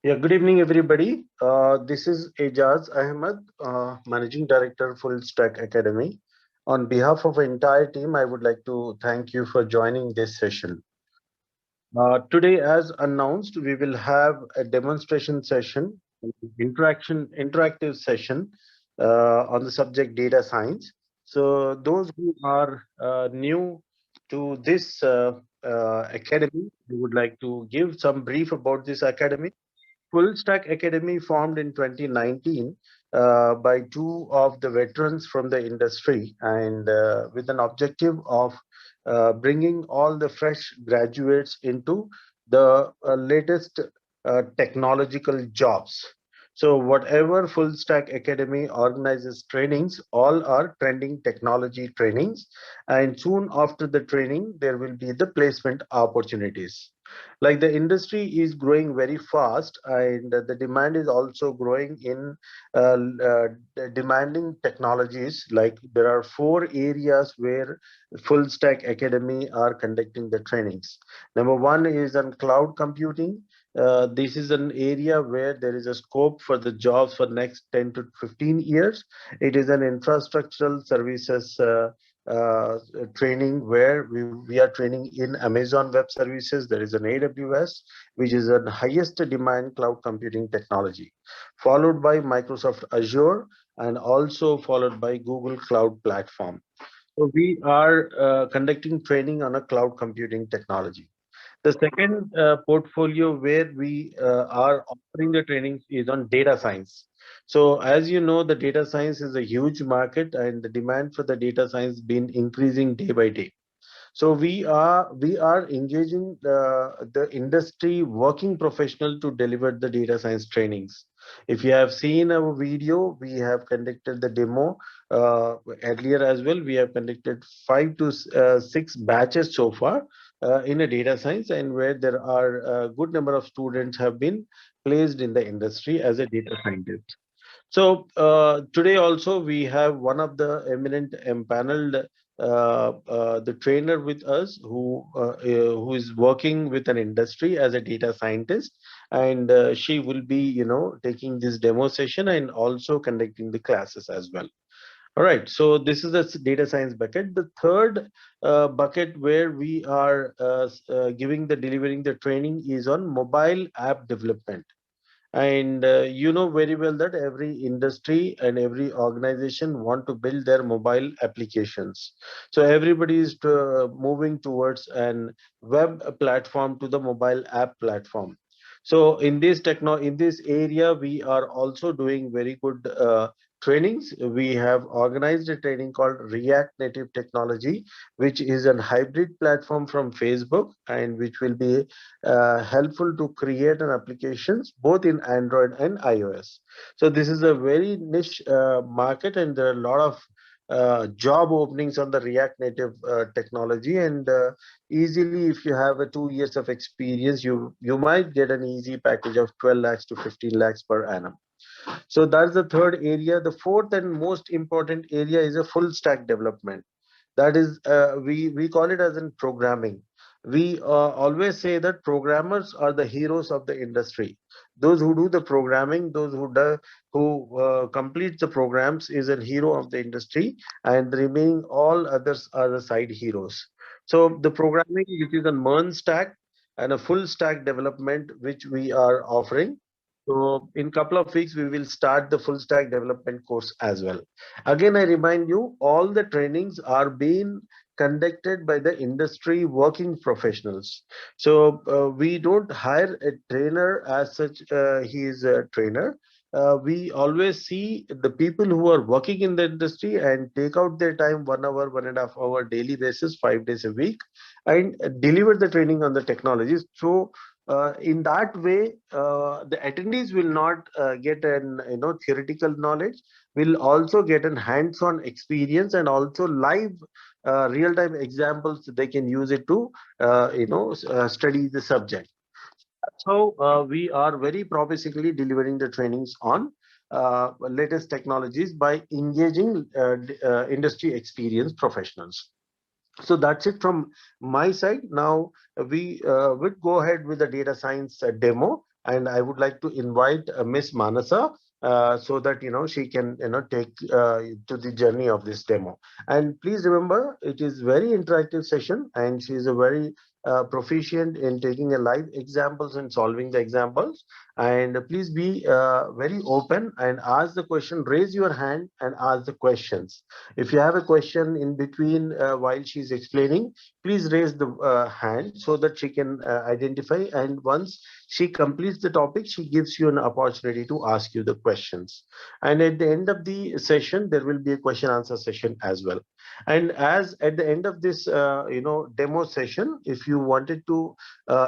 Yeah, good evening, everybody. This is Ejaz Ahmed, Managing Director, Full Stack Academy. On behalf of the entire team, I would like to thank you for joining this session. Today, as announced, we will have a demonstration session, interactive session on the subject data science. So, those who are new to this academy, we would like to give some brief about this academy. Full Stack Academy formed in 2019 by two of the veterans from the industry and with an objective of bringing all the fresh graduates into the latest technological jobs. So, whatever Full Stack Academy organizes trainings, all are trending technology trainings. And soon after the training, there will be the placement opportunities. Like the industry is growing very fast and the demand is also growing in demanding technologies. Like there are four areas where Full Stack Academy are conducting the trainings. Number one is on cloud computing. This is an area where there is a scope for the jobs for next 10 to 15 years. It is an infrastructural services training where we are training in Amazon Web Services. There is an AWS, which is the highest demand cloud computing technology, followed by Microsoft Azure, and also followed by Google Cloud Platform. So we are conducting training on a cloud computing technology. The second portfolio where we are offering the trainings is on data science. So as you know, the data science is a huge market and the demand for the data science been increasing day by day. So we are engaging the industry working professional to deliver the data science trainings. If you have seen our video, we have conducted the demo earlier as well. We have conducted five to six batches so far in a data science, and where there are a good number of students have been placed in the industry as a data scientist. So today also we have one of the eminent empaneled the trainer with us who is working with an industry as a data scientist, and she will be taking this demo session and also conducting the classes as well. All right, so this is the data science bucket. The third bucket where we are giving the delivering the training is on mobile app development. And you know very well that every industry and every organization want to build their mobile applications. So everybody is moving towards an web platform to the mobile app platform. So in this area, we are also doing very good trainings. We have organized a training called React Native Technology, which is a hybrid platform from Facebook and which will be helpful to create an applications both in Android and iOS. So this is a very niche market, and there are a lot of job openings on the React Native technology. And easily, if you have a 2 years of experience, you might get an easy package of 12 lakhs to 15 lakhs per annum. So that's the third area. The fourth and most important area is a full stack development. That is, we call it as in programming. We always say that programmers are the heroes of the industry. Those who do the programming, those who complete the programs is a hero of the industry, and the remaining all others are the side heroes. So the programming, which is a MERN stack and a full stack development, which we are offering. So in couple of weeks, we will start the full stack development course as well. Again, I remind you, all the trainings are being conducted by the industry working professionals. So we don't hire a trainer as such. He is a trainer. We always see the people who are working in the industry and take out their time 1 hour, 1.5 hour daily basis, 5 days a week, and deliver the training on the technologies. So in that way, the attendees will not get an theoretical knowledge, will also get an hands-on experience and also live real-time examples. They can use it to study the subject. So we are very promisingly delivering the trainings on latest technologies by engaging industry experienced professionals. So that's it from my side. Now we would go ahead with the data science demo. And I would like to invite Miss Manasa, so that she can take to the journey of this demo. And please remember, it is very interactive session, and she is a very proficient in taking a live examples and solving the examples. And please be very open and ask the question. Raise your hand and ask the questions. If you have a question in between while she's explaining, please raise the hand so that she can identify. And once she completes the topic, she gives you an opportunity to ask you the questions. And at the end of the session, there will be a question answer session as well. And as at the end of this demo session, if you wanted to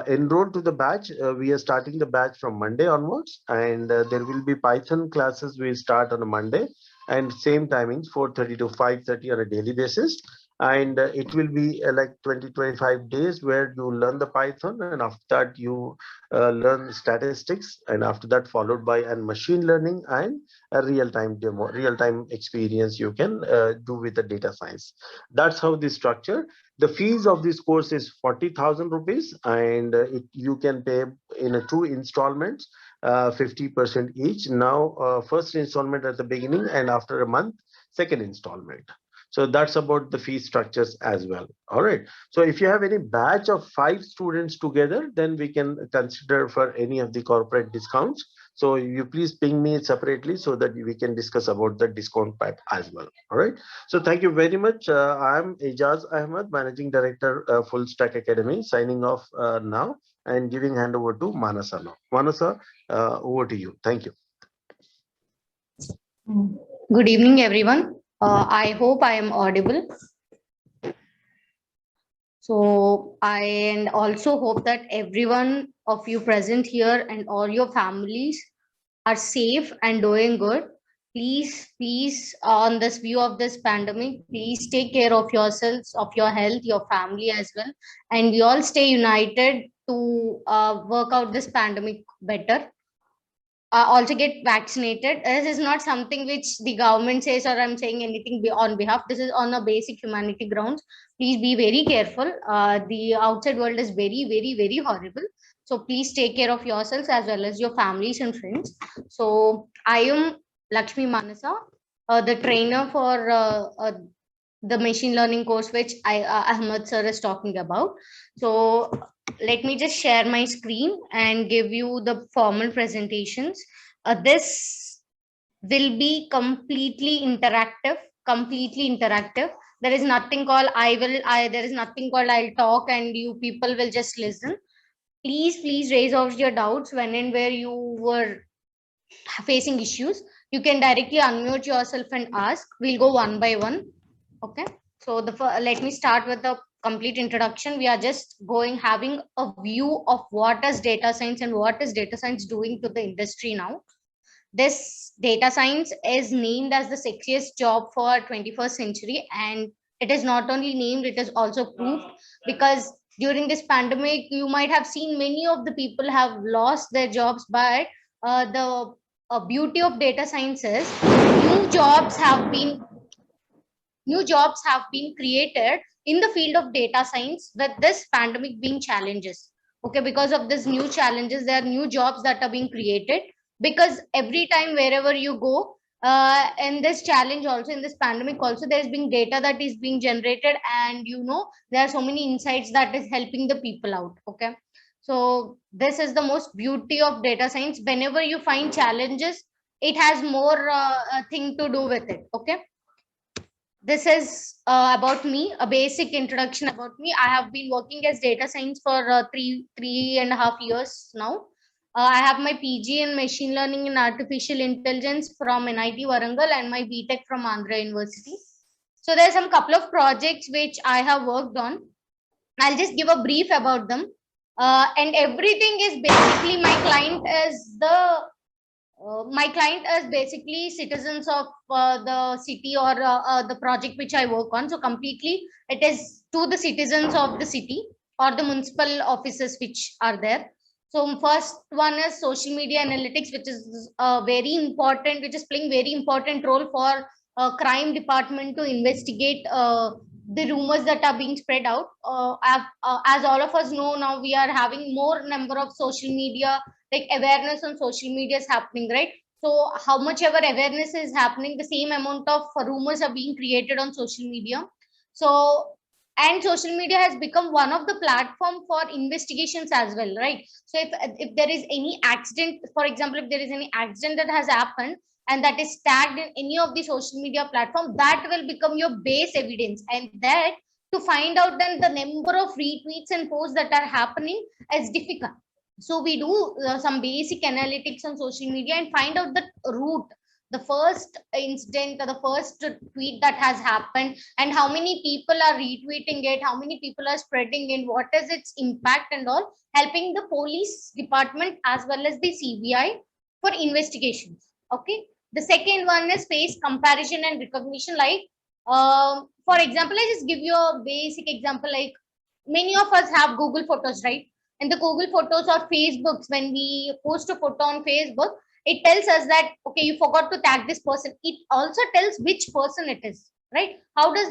enroll to the batch, we are starting the batch from Monday onwards, and there will be Python classes will start on a Monday, and same timings, 4:30 to 5:30 on a daily basis. And it will be like 20-25 days where you learn the Python, and after that you learn statistics, and after that followed by a machine learning and a real-time demo, real-time experience you can do with the data science. That's how this structure. The fees of this course is 40,000 rupees, and you can pay in a 2 installments, 50% each. Now, first installment at the beginning, and after a month, second installment. So that's about the fee structures as well. All right. So if you have any batch of 5 students together, then we can consider for any of the corporate discounts. So you please ping me separately so that we can discuss about the discount pipe as well. All right. So thank you very much. I'm Ijaz Ahmed, Managing Director, Full Stack Academy, signing off now and giving hand over to Manasa now. Manasa, over to you. Thank you. Good evening, everyone. I hope I am audible. So I also hope that everyone of you present here and all your families are safe and doing good. Please, on this view of this pandemic, please take care of yourselves, of your health, your family as well. And we all stay united to work out this pandemic better. Also get vaccinated. This is not something which the government says, or I'm saying anything on behalf. This is on a basic humanity grounds. Please be very careful. The outside world is very horrible. So please take care of yourselves as well as your families and friends. So I am Lakshmi Manasa, the trainer for the machine learning course which Ahmed sir is talking about. So let me just share my screen and give you the formal presentations. This will be completely interactive. There is nothing called there is nothing called I'll talk and you people will just listen. Please raise out your doubts when and where you were facing issues. You can directly unmute yourself and ask. We'll go one by one. Okay. So let me start with the complete introduction. We are just having a view of what is data science and what is data science doing to the industry now. This data science is named as the sexiest job for 21st century, and it is not only named, it is also proved, because during this pandemic you might have seen many of the people have lost their jobs, but the beauty of data science is new jobs have been created in the field of data science with this pandemic being challenges. Okay, because of these new challenges, there are new jobs that are being created, because every time wherever you go, in this challenge also, in this pandemic also, there is being data that is being generated, and there are so many insights that is helping the people out. Okay, so this is the most beauty of data science. Whenever you find challenges, it has more thing to do with it. Okay, this is about me, a basic introduction about me. I have been working as data science for three and a half years now. I have my PG in machine learning and artificial intelligence from NIT Warangal and my BTech from Andhra University. So there's some couple of projects which I have worked on. I'll just give a brief about them. And everything is basically my client is basically citizens of the city or the project which I work on. So completely it is to the citizens of the city or the municipal offices which are there. So first one is social media analytics, which is which is playing very important role for crime department to investigate the rumors that are being spread out. As all of us know, now we are having more number of social media like awareness on social media is happening, right? So how much ever awareness is happening, the same amount of rumors are being created on social media. So, and social media has become one of the platform for investigations as well, right? So if there is any accident, for example, if there is any accident that has happened and that is tagged in any of the social media platform, that will become your base evidence, and that to find out then the number of retweets and posts that are happening is difficult. So we do some basic analytics on social media and find out the root, the first incident or the first tweet that has happened, and how many people are retweeting it, how many people are spreading it, what is its impact and all, helping the police department as well as the CBI for investigations. Okay. The second one is face comparison and recognition. Like, for example, I just give you a basic example. Like, many of us have Google Photos, right? And the Google Photos or Facebooks, when we post a photo on Facebook, it tells us that, okay, you forgot to tag this person. It also tells which person it is, right? How does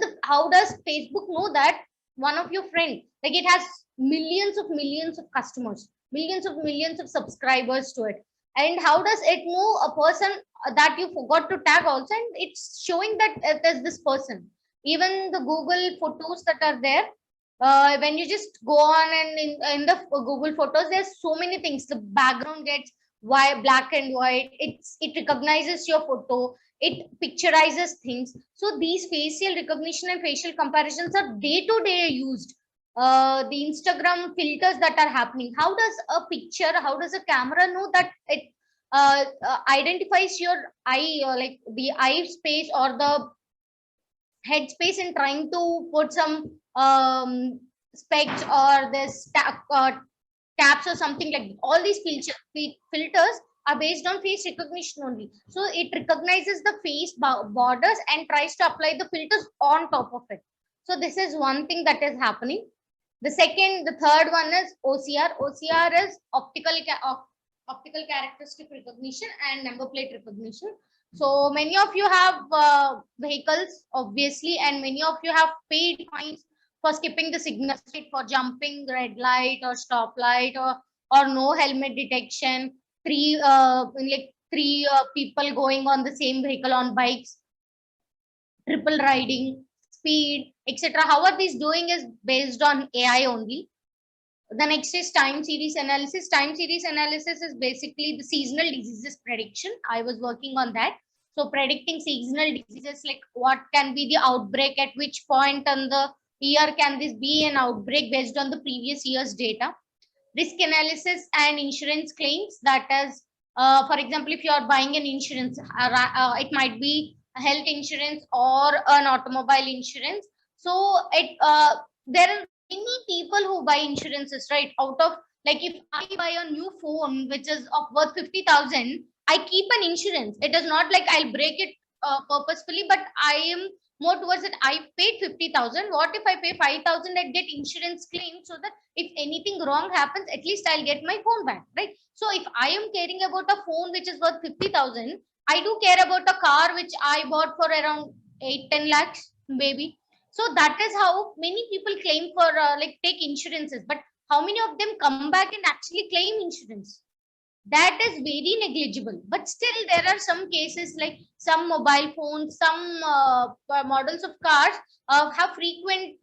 Facebook know that one of your friend, like, it has millions of customers, millions of subscribers to it, and how does it know a person that you forgot to tag also, and it's showing that it is this person. Even the Google Photos that are there, when you just go on and in the Google Photos, there's so many things. The background gets black and white. It recognizes your photo. It picturizes things. So these facial recognition and facial comparisons are day to day used. The Instagram filters that are happening. How does a picture? How does a camera know that it identifies your eye, like the eye space or the headspace, in trying to put some specs or this caps or something like that. All these filters are based on face recognition only. So it recognizes the face borders and tries to apply the filters on top of it. So this is one thing that is happening. The third one is OCR. OCR is optical characteristic recognition and number plate recognition. So many of you have vehicles, obviously, and many of you have paid fines for skipping the signal, for jumping red light or stop light, or no helmet detection. Three people going on the same vehicle on bikes, triple riding, speed, etc. How are these doing is based on AI only. The next is time series analysis. Time series analysis is basically the seasonal diseases prediction. I was working on that. So predicting seasonal diseases, like what can be the outbreak, at which point on the year can this be an outbreak based on the previous year's data. Risk analysis and insurance claims. That is, for example, if you are buying an insurance, it might be a health insurance or an automobile insurance. So there are many people who buy insurances, right? Out of, like, if I buy a new phone which is of worth 50,000, I keep an insurance. It is not like I'll break it purposefully, but I am more towards it. I paid 50,000. What if I pay 5,000? I get insurance claim, so that if anything wrong happens, at least I'll get my phone back, right? So if I am caring about a phone which is worth 50,000, I do care about a car which I bought for around 8-10 lakhs, maybe. So that is how many people claim for like take insurances, but how many of them come back and actually claim insurance? That is very negligible. But still, there are some cases, like some mobile phones, some models of cars have frequent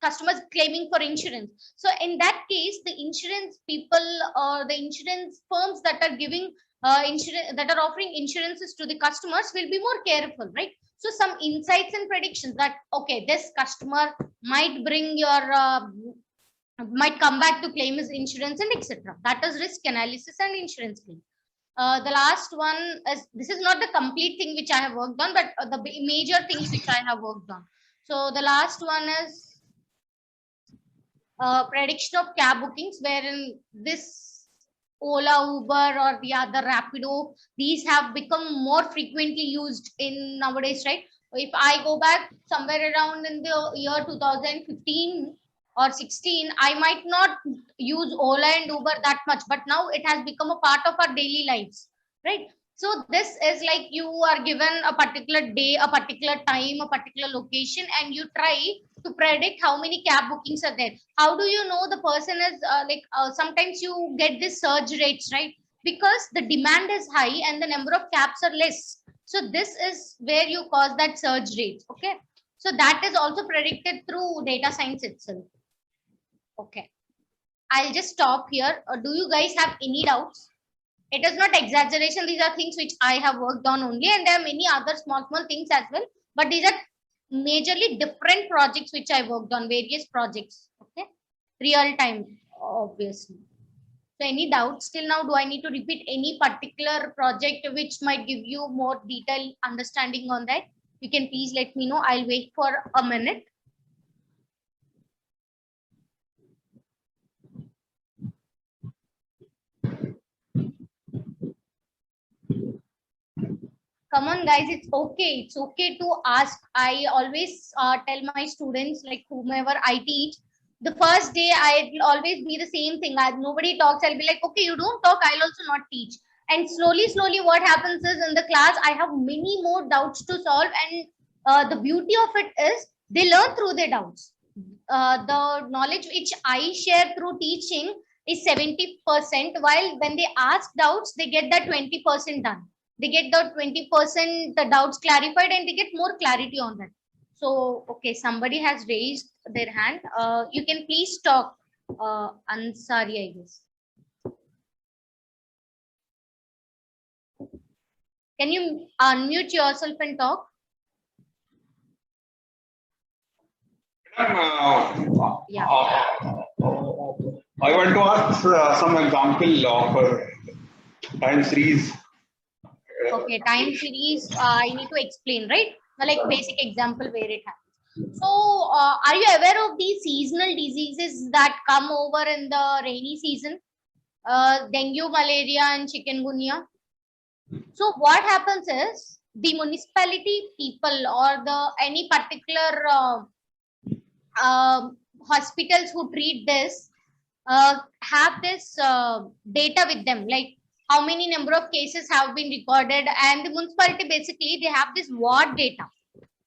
customers claiming for insurance. So in that case, the insurance people or the insurance firms that are giving insurance, that are offering insurances to the customers, will be more careful, right? So some insights and predictions that, okay, this customer might bring your might come back to claim his insurance and etc. That is risk analysis and insurance claim. The last one is, this is not the complete thing which I have worked on, but the major things which I have worked on. So the last one is prediction of cab bookings, wherein this Ola, Uber, or the other Rapido, these have become more frequently used in nowadays, right? If I go back somewhere around in the year 2015 or 16, I might not use Ola and Uber that much, but now it has become a part of our daily lives, right? So this is like you are given a particular day, a particular time, a particular location, and you try to predict how many cab bookings are there. How do you know the person is sometimes you get this surge rates, right? Because the demand is high and the number of cabs are less. So this is where you cause that surge rate. Okay. So that is also predicted through data science itself. Okay. I'll just stop here. Do you guys have any doubts? It is not exaggeration. These are things which I have worked on only, and there are many other small things as well. But these are majorly different projects which I worked on, various projects. Okay, real time, obviously. So, any doubts till now? Do I need to repeat any particular project which might give you more detailed understanding on that? You can please let me know. I'll wait for a minute. Come on guys, it's okay to ask. I always tell my students, like whomever I teach, the first day I'll always be the same thing. Nobody talks, I'll be like, okay, you don't talk, I'll also not teach. And slowly what happens is in the class I have many more doubts to solve, and the beauty of it is they learn through their doubts. The knowledge which I share through teaching is 70%, while when they ask doubts they get that 20% done. They get the 20% the doubts clarified, and they get more clarity on that. So okay, somebody has raised their hand. You can please talk. Ansari, I guess. Can you unmute yourself and talk? Yeah. I want to ask some example of time series. Okay, time series. I need to explain, right? Like basic example where it happens. So, are you aware of these seasonal diseases that come over in the rainy season? Dengue, malaria, and chikungunya. So, what happens is the municipality people or the any particular hospitals who treat this have this data with them, like how many number of cases have been recorded, and the municipality basically they have this ward data,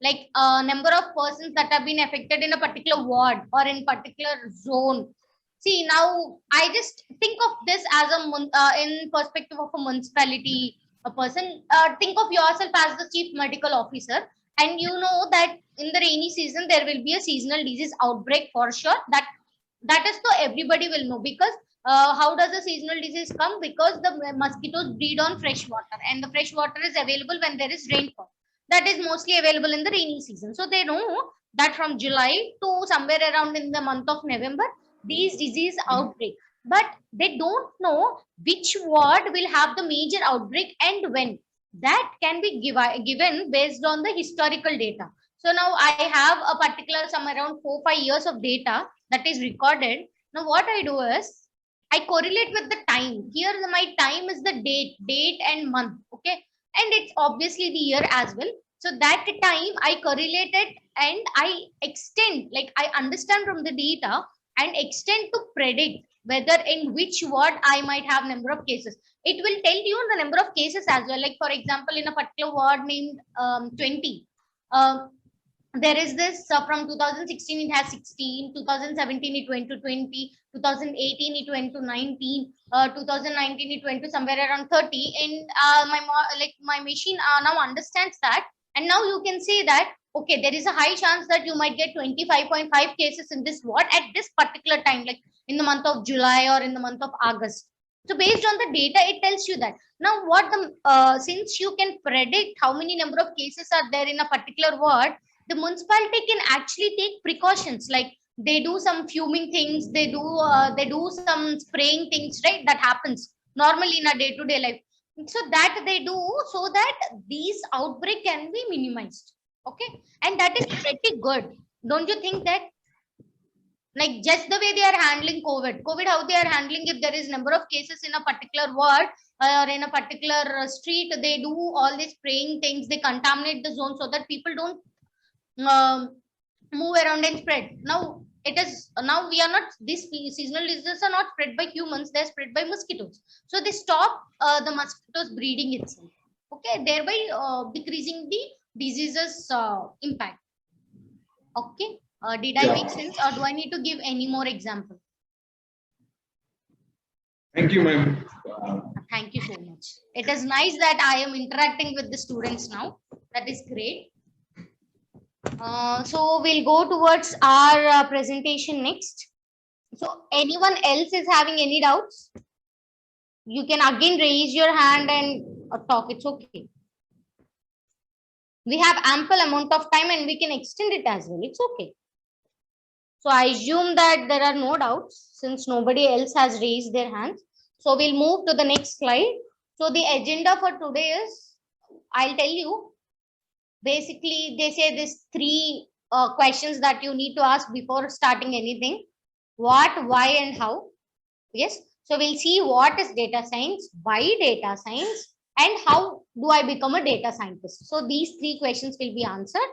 like number of persons that have been affected in a particular ward or in particular zone. See, now I just think of this as a in perspective of a municipality, a person. Think of yourself as the chief medical officer, and you know that in the rainy season there will be a seasonal disease outbreak for sure. That is so everybody will know, because how does the seasonal disease come? Because the mosquitoes breed on fresh water, and the fresh water is available when there is rainfall. That is mostly available in the rainy season. So they know that from July to somewhere around in the month of November, these disease outbreak. But they don't know which ward will have the major outbreak and when. That can be given based on the historical data. So now I have a particular some around 4-5 years of data that is recorded. Now what I do is I correlate with the time. Here my time is the date and month. Okay. And it's obviously the year as well. So that time I correlate it and I extend, like I understand from the data and extend to predict whether in which ward I might have number of cases. It will tell you the number of cases as well. Like for example, in a particular ward named 20, there is this from 2016 it has 16, 2017 it went to 20, 2018 it went to 19, 2019 it went to somewhere around 30, and my machine now understands that, and now you can say that okay, there is a high chance that you might get 25.5 cases in this ward at this particular time, like in the month of July or in the month of August. So based on the data it tells you that. Now what the since you can predict how many number of cases are there in a particular ward, the municipality can actually take precautions, like they do some fuming things, they do some spraying things, right? That happens normally in a day to day life. So that they do so that these outbreak can be minimized. Okay, and that is pretty good, don't you think that? Like just the way they are handling covid, how they are handling, if there is number of cases in a particular ward or in a particular street, they do all these spraying things, they contaminate the zone so that people don't move around and spread. Now it is, now we are not, these seasonal diseases are not spread by humans, they're spread by mosquitoes. So they stop the mosquitoes breeding itself. Okay, thereby decreasing the diseases impact. Okay, did I make sense, or do I need to give any more example? Thank you, ma'am. Thank you so much. It is nice that I am interacting with the students now. That is great. So we'll go towards our presentation next. So anyone else is having any doubts? You can again raise your hand and talk. It's okay. We have ample amount of time and we can extend it as well. It's okay. So I assume that there are no doubts since nobody else has raised their hands. So we'll move to the next slide. So the agenda for today is, I'll tell you, basically they say this three questions that you need to ask before starting anything: what, why, and how. Yes, so we'll see what is data science, why data science, and how do I become a data scientist. So these three questions will be answered,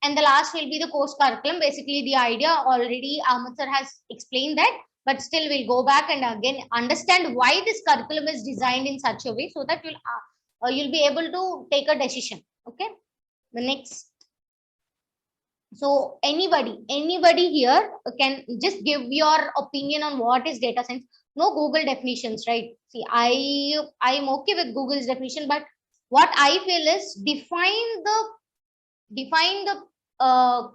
and the last will be the course curriculum. Basically the idea already Ahmed sir has explained that, but still we'll go back and again understand why this curriculum is designed in such a way so that you'll be able to take a decision. Okay, the next. So anybody here can just give your opinion on what is data science. No Google definitions, right? See, I'm okay with Google's definition, but what I feel is define the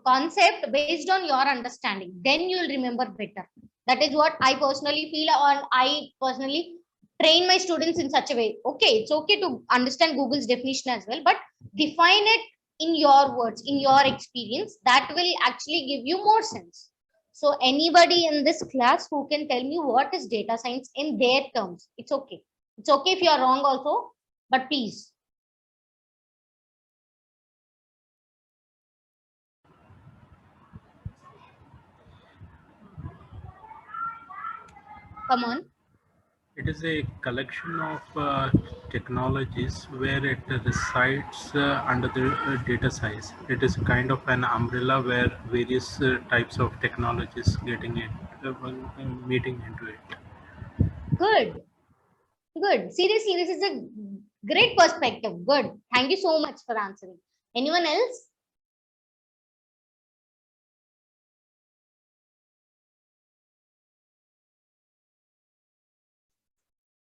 concept based on your understanding. Then you'll remember better. That is what I personally feel, or I personally train my students in such a way. Okay, it's okay to understand Google's definition as well, but define it in your words, in your experience. That will actually give you more sense. So anybody in this class who can tell me what is data science in their terms, it's okay. It's okay if you are wrong also, but please. Come on. It is a collection of technologies where it resides under the data science. It is kind of an umbrella where various types of technologies getting it, meeting into it. Good. Good. Seriously, this is a great perspective. Good. Thank you so much for answering. Anyone else?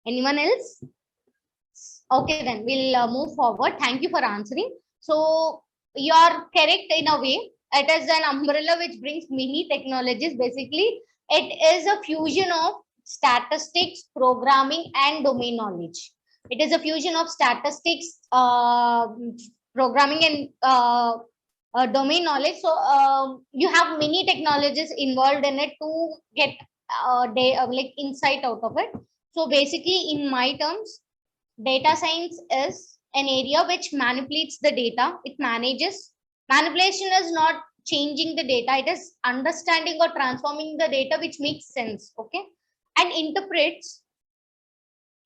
Anyone else? Okay, then we'll move forward. Thank you for answering. So you're correct in a way. It is an umbrella which brings many technologies. Basically, it is a fusion of statistics, programming, and domain knowledge. It is a fusion of statistics, programming, and domain knowledge. So you have many technologies involved in it to get like insight out of it. So basically, in my terms, data science is an area which manipulates the data. It manages. Manipulation is not changing the data. It is understanding or transforming the data which makes sense. Okay, and interprets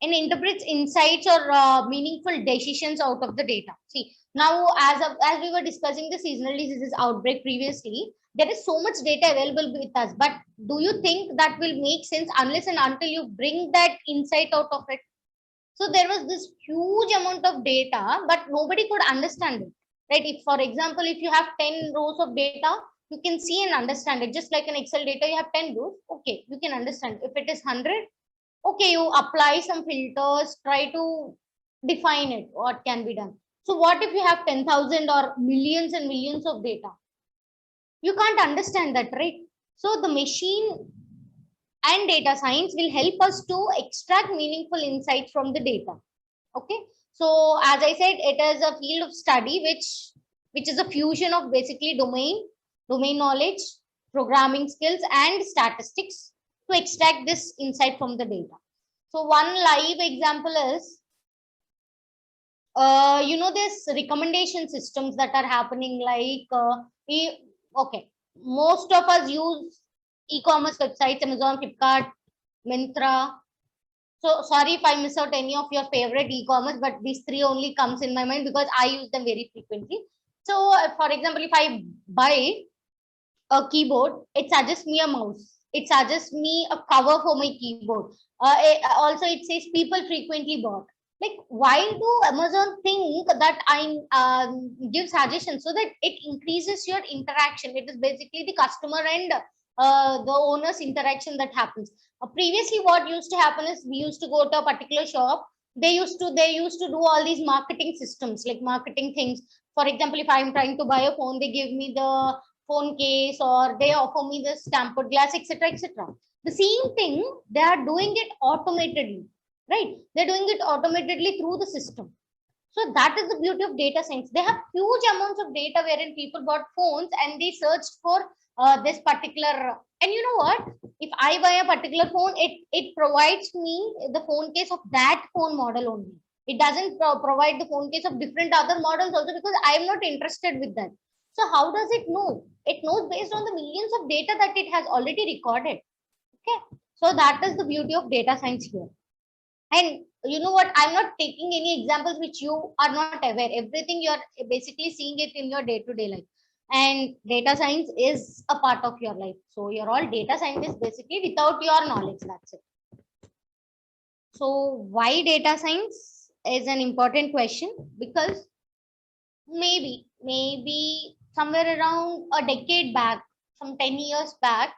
insights or meaningful decisions out of the data. See, now as we were discussing the seasonal diseases outbreak previously, there is so much data available with us. But do you think that will make sense unless and until you bring that insight out of it? So there was this huge amount of data, but nobody could understand it, right? If, for example, if you have 10 rows of data, you can see and understand it. Just like an Excel data, you have 10 rows. Okay, you can understand. If it is 100, okay, you apply some filters, try to define it, what can be done. So what if you have 10,000 or millions and millions of data? You can't understand that, right? So the machine and data science will help us to extract meaningful insights from the data. Okay, so as I said, it is a field of study which is a fusion of basically domain knowledge, programming skills, and statistics to extract this insight from the data. So one live example is this recommendation systems that are happening, like okay, most of us use e-commerce websites: Amazon, Flipkart, Myntra. So sorry if I miss out any of your favorite e-commerce, but these three only comes in my mind because I use them very frequently. So for example, if I buy a keyboard, it suggests me a mouse. It suggests me a cover for my keyboard. Also, it says people frequently bought. Like, why do Amazon think that I give suggestions so that it increases your interaction? It is basically the customer and the owner's interaction that happens. Previously, what used to happen is we used to go to a particular shop. They used to do all these marketing systems, like marketing things. For example, if I'm trying to buy a phone, they give me the phone case, or they offer me the tempered glass, etc., etc. The same thing, they are doing it automatically, right? They're doing it automatically through the system. So that is the beauty of data science. They have huge amounts of data wherein people bought phones and they searched for this particular, and you know what, if I buy a particular phone, it provides me the phone case of that phone model only. It doesn't provide the phone case of different other models also, because I am not interested with that. So how does it know? It knows based on the millions of data that it has already recorded. Okay, so that is the beauty of data science here. And you know what? I'm not taking any examples which you are not aware. Everything you're basically seeing it in your day-to-day life. And data science is a part of your life. So you're all data scientists basically without your knowledge. That's it. So why data science is an important question? Because maybe somewhere around a decade back, some 10 years back,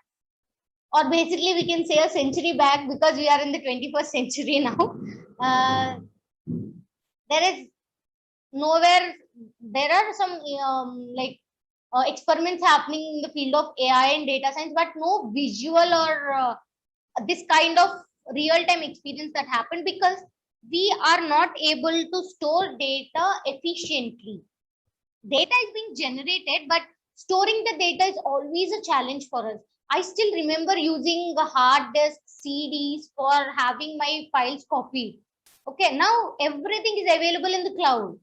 or basically we can say a century back, because we are in the 21st century now. There is nowhere, there are some experiments happening in the field of AI and data science, but no visual or this kind of real-time experience that happened, because we are not able to store data efficiently. Data is being generated, but storing the data is always a challenge for us. I still remember using a hard disk, CDs for having my files copied. Okay, now everything is available in the cloud,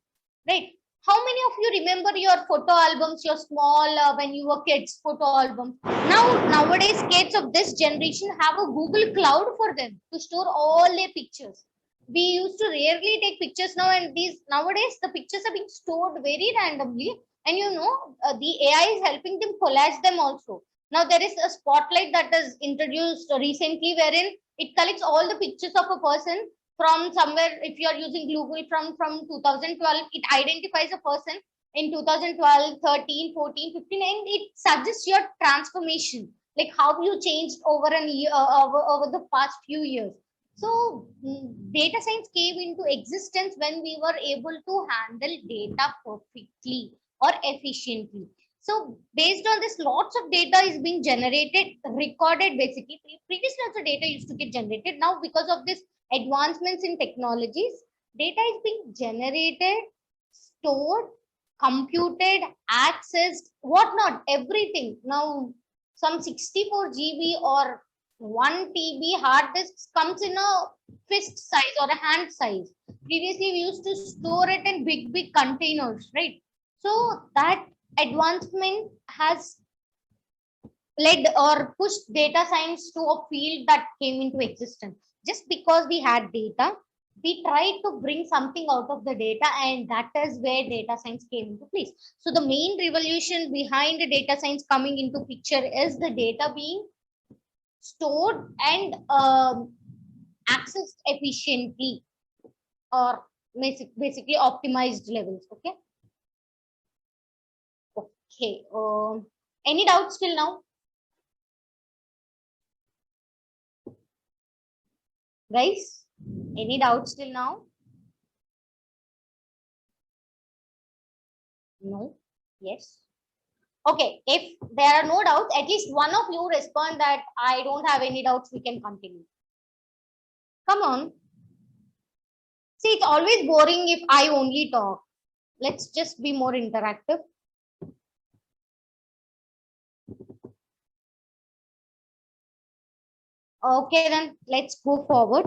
right? How many of you remember your photo albums, your small, when you were kids, photo albums? Nowadays, kids of this generation have a Google Cloud for them to store all their pictures. We used to rarely take pictures now, and these nowadays the pictures are being stored very randomly, and the AI is helping them collage them also. Now there is a spotlight that is introduced recently, wherein it collects all the pictures of a person from somewhere. If you are using Google from 2012, it identifies a person in 2012, 13, 14, 15, and it suggests your transformation, like how you changed over an year, over the past few years. So data science came into existence when we were able to handle data perfectly or efficiently. So based on this, lots of data is being generated, recorded basically. Previously also data used to get generated. Now because of this advancements in technologies, data is being generated, stored, computed, accessed, whatnot, everything. Now some 64 GB or 1 TB hard disk comes in a fist size or a hand size. Previously, we used to store it in big containers, right? So that advancement has led or pushed data science to a field that came into existence. Just because we had data, we tried to bring something out of the data, and that is where data science came into place. So the main revolution behind the data science coming into picture is the data being stored and accessed efficiently, or basically optimized levels. Okay, any doubts till now, guys? Any doubts till now? No? Yes? Okay, if there are no doubts, at least one of you respond that I don't have any doubts, we can continue. Come on. See, it's always boring if I only talk. Let's just be more interactive. Okay, then let's go forward.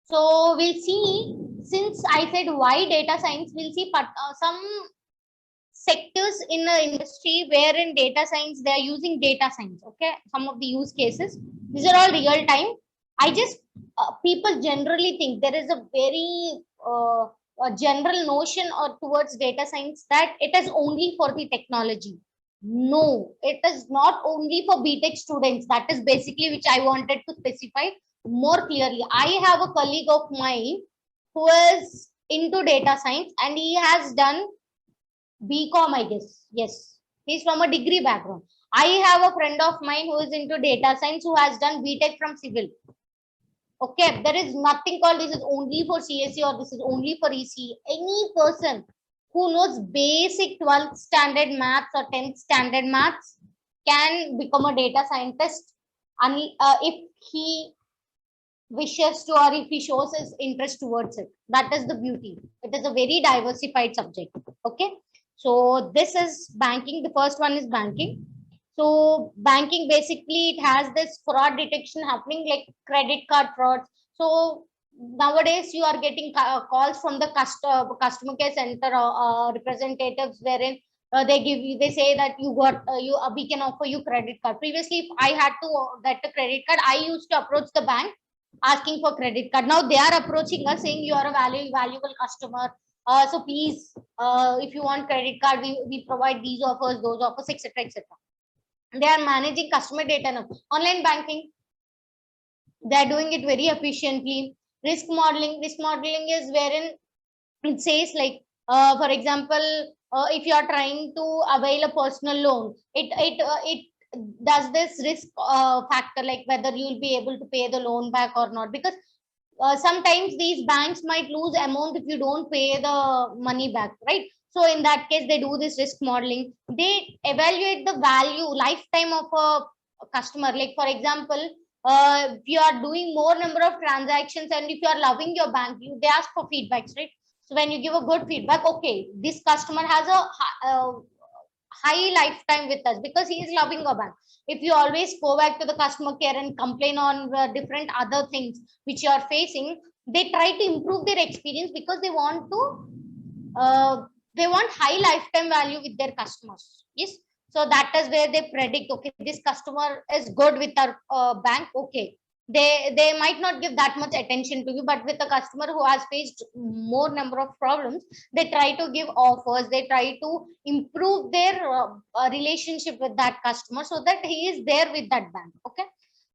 So we'll see, since I said why data science, we'll see some sectors in the industry wherein data science, they are using data science. Okay, some of the use cases, these are all real time. I just people generally think there is a very a general notion or towards data science that it is only for the technology. No, it is not only for BTech students. That is basically which I wanted to specify more clearly. I have a colleague of mine who is into data science and he has done BCom, I guess. Yes, he's from a degree background. I have a friend of mine who is into data science who has done BTech from civil. Okay, there is nothing called this is only for CSE or this is only for EC. Any person who knows basic 12th standard maths or 10th standard maths can become a data scientist, and if he wishes to or if he shows his interest towards it. That is the beauty. It is a very diversified subject. Okay, so this is banking. The first one is banking. So banking, basically it has this fraud detection happening, like credit card frauds. So nowadays you are getting calls from the customer care center representatives, wherein they say that we can offer you credit card. Previously, if I had to get a credit card, I used to approach the bank asking for credit card. Now they are approaching us saying you are a valuable customer. So please, if you want credit card, we provide these offers, those offers, etc., etc. They are managing customer data now. Online banking, they are doing it very efficiently. Risk modeling is wherein it says like, for example, if you are trying to avail a personal loan, it does this risk factor, like whether you will be able to pay the loan back or not, because sometimes these banks might lose amount if you don't pay the money back, right? So in that case, they do this risk modeling. They evaluate the value lifetime of a customer. Like for example, if you are doing more number of transactions and if you are loving your bank, they ask for feedbacks, right? So when you give a good feedback, okay, this customer has a high lifetime with us because he is loving our bank. If you always go back to the customer care and complain on different other things which you are facing, they try to improve their experience because they want high lifetime value with their customers. Yes, so that is where they predict, okay, this customer is good with our bank. Okay, they might not give that much attention to you, but with a customer who has faced more number of problems, they try to give offers, they try to improve their relationship with that customer so that he is there with that bank. Okay,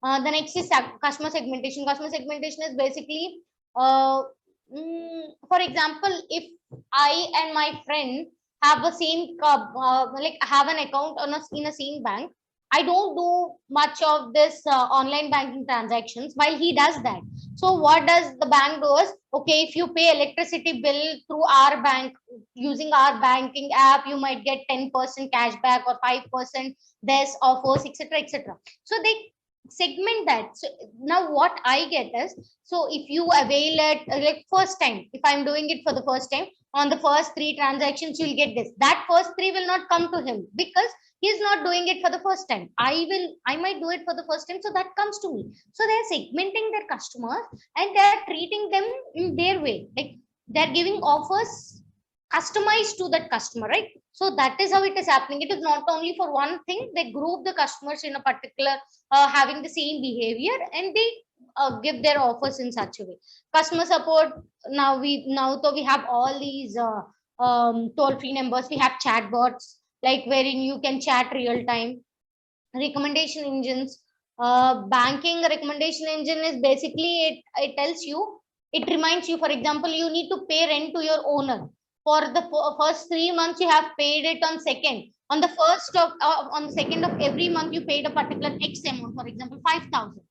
the next is customer segmentation. Customer segmentation is basically for example, if I and my friend have a same like have an account in a same bank, I don't do much of this online banking transactions while he does that. So what does the bank do is, okay, if you pay electricity bill through our bank using our banking app, you might get 10% cashback or 5% this offers, etc., etc. So they segment that. So now what I get is, so if you avail it like first time, if I'm doing it for the first time, on the first 3 transactions you'll get this. That first 3 will not come to him because he's not doing it for the first time. I might do it for the first time, so that comes to me. So they're segmenting their customers and they're treating them in their way, like they're giving offers customized to that customer, right? So that is how it is happening. It is not only for one thing. They group the customers in a particular having the same behavior, and they give their offers in such a way. Customer support, now though we have all these toll free numbers, we have chatbots, like wherein you can chat real time. Recommendation engines, banking recommendation engine is basically it tells you, it reminds you, for example, you need to pay rent to your owner. For the first 3 months you have paid it on second, on the first of on the second of every month you paid a particular x amount, for example 5,000,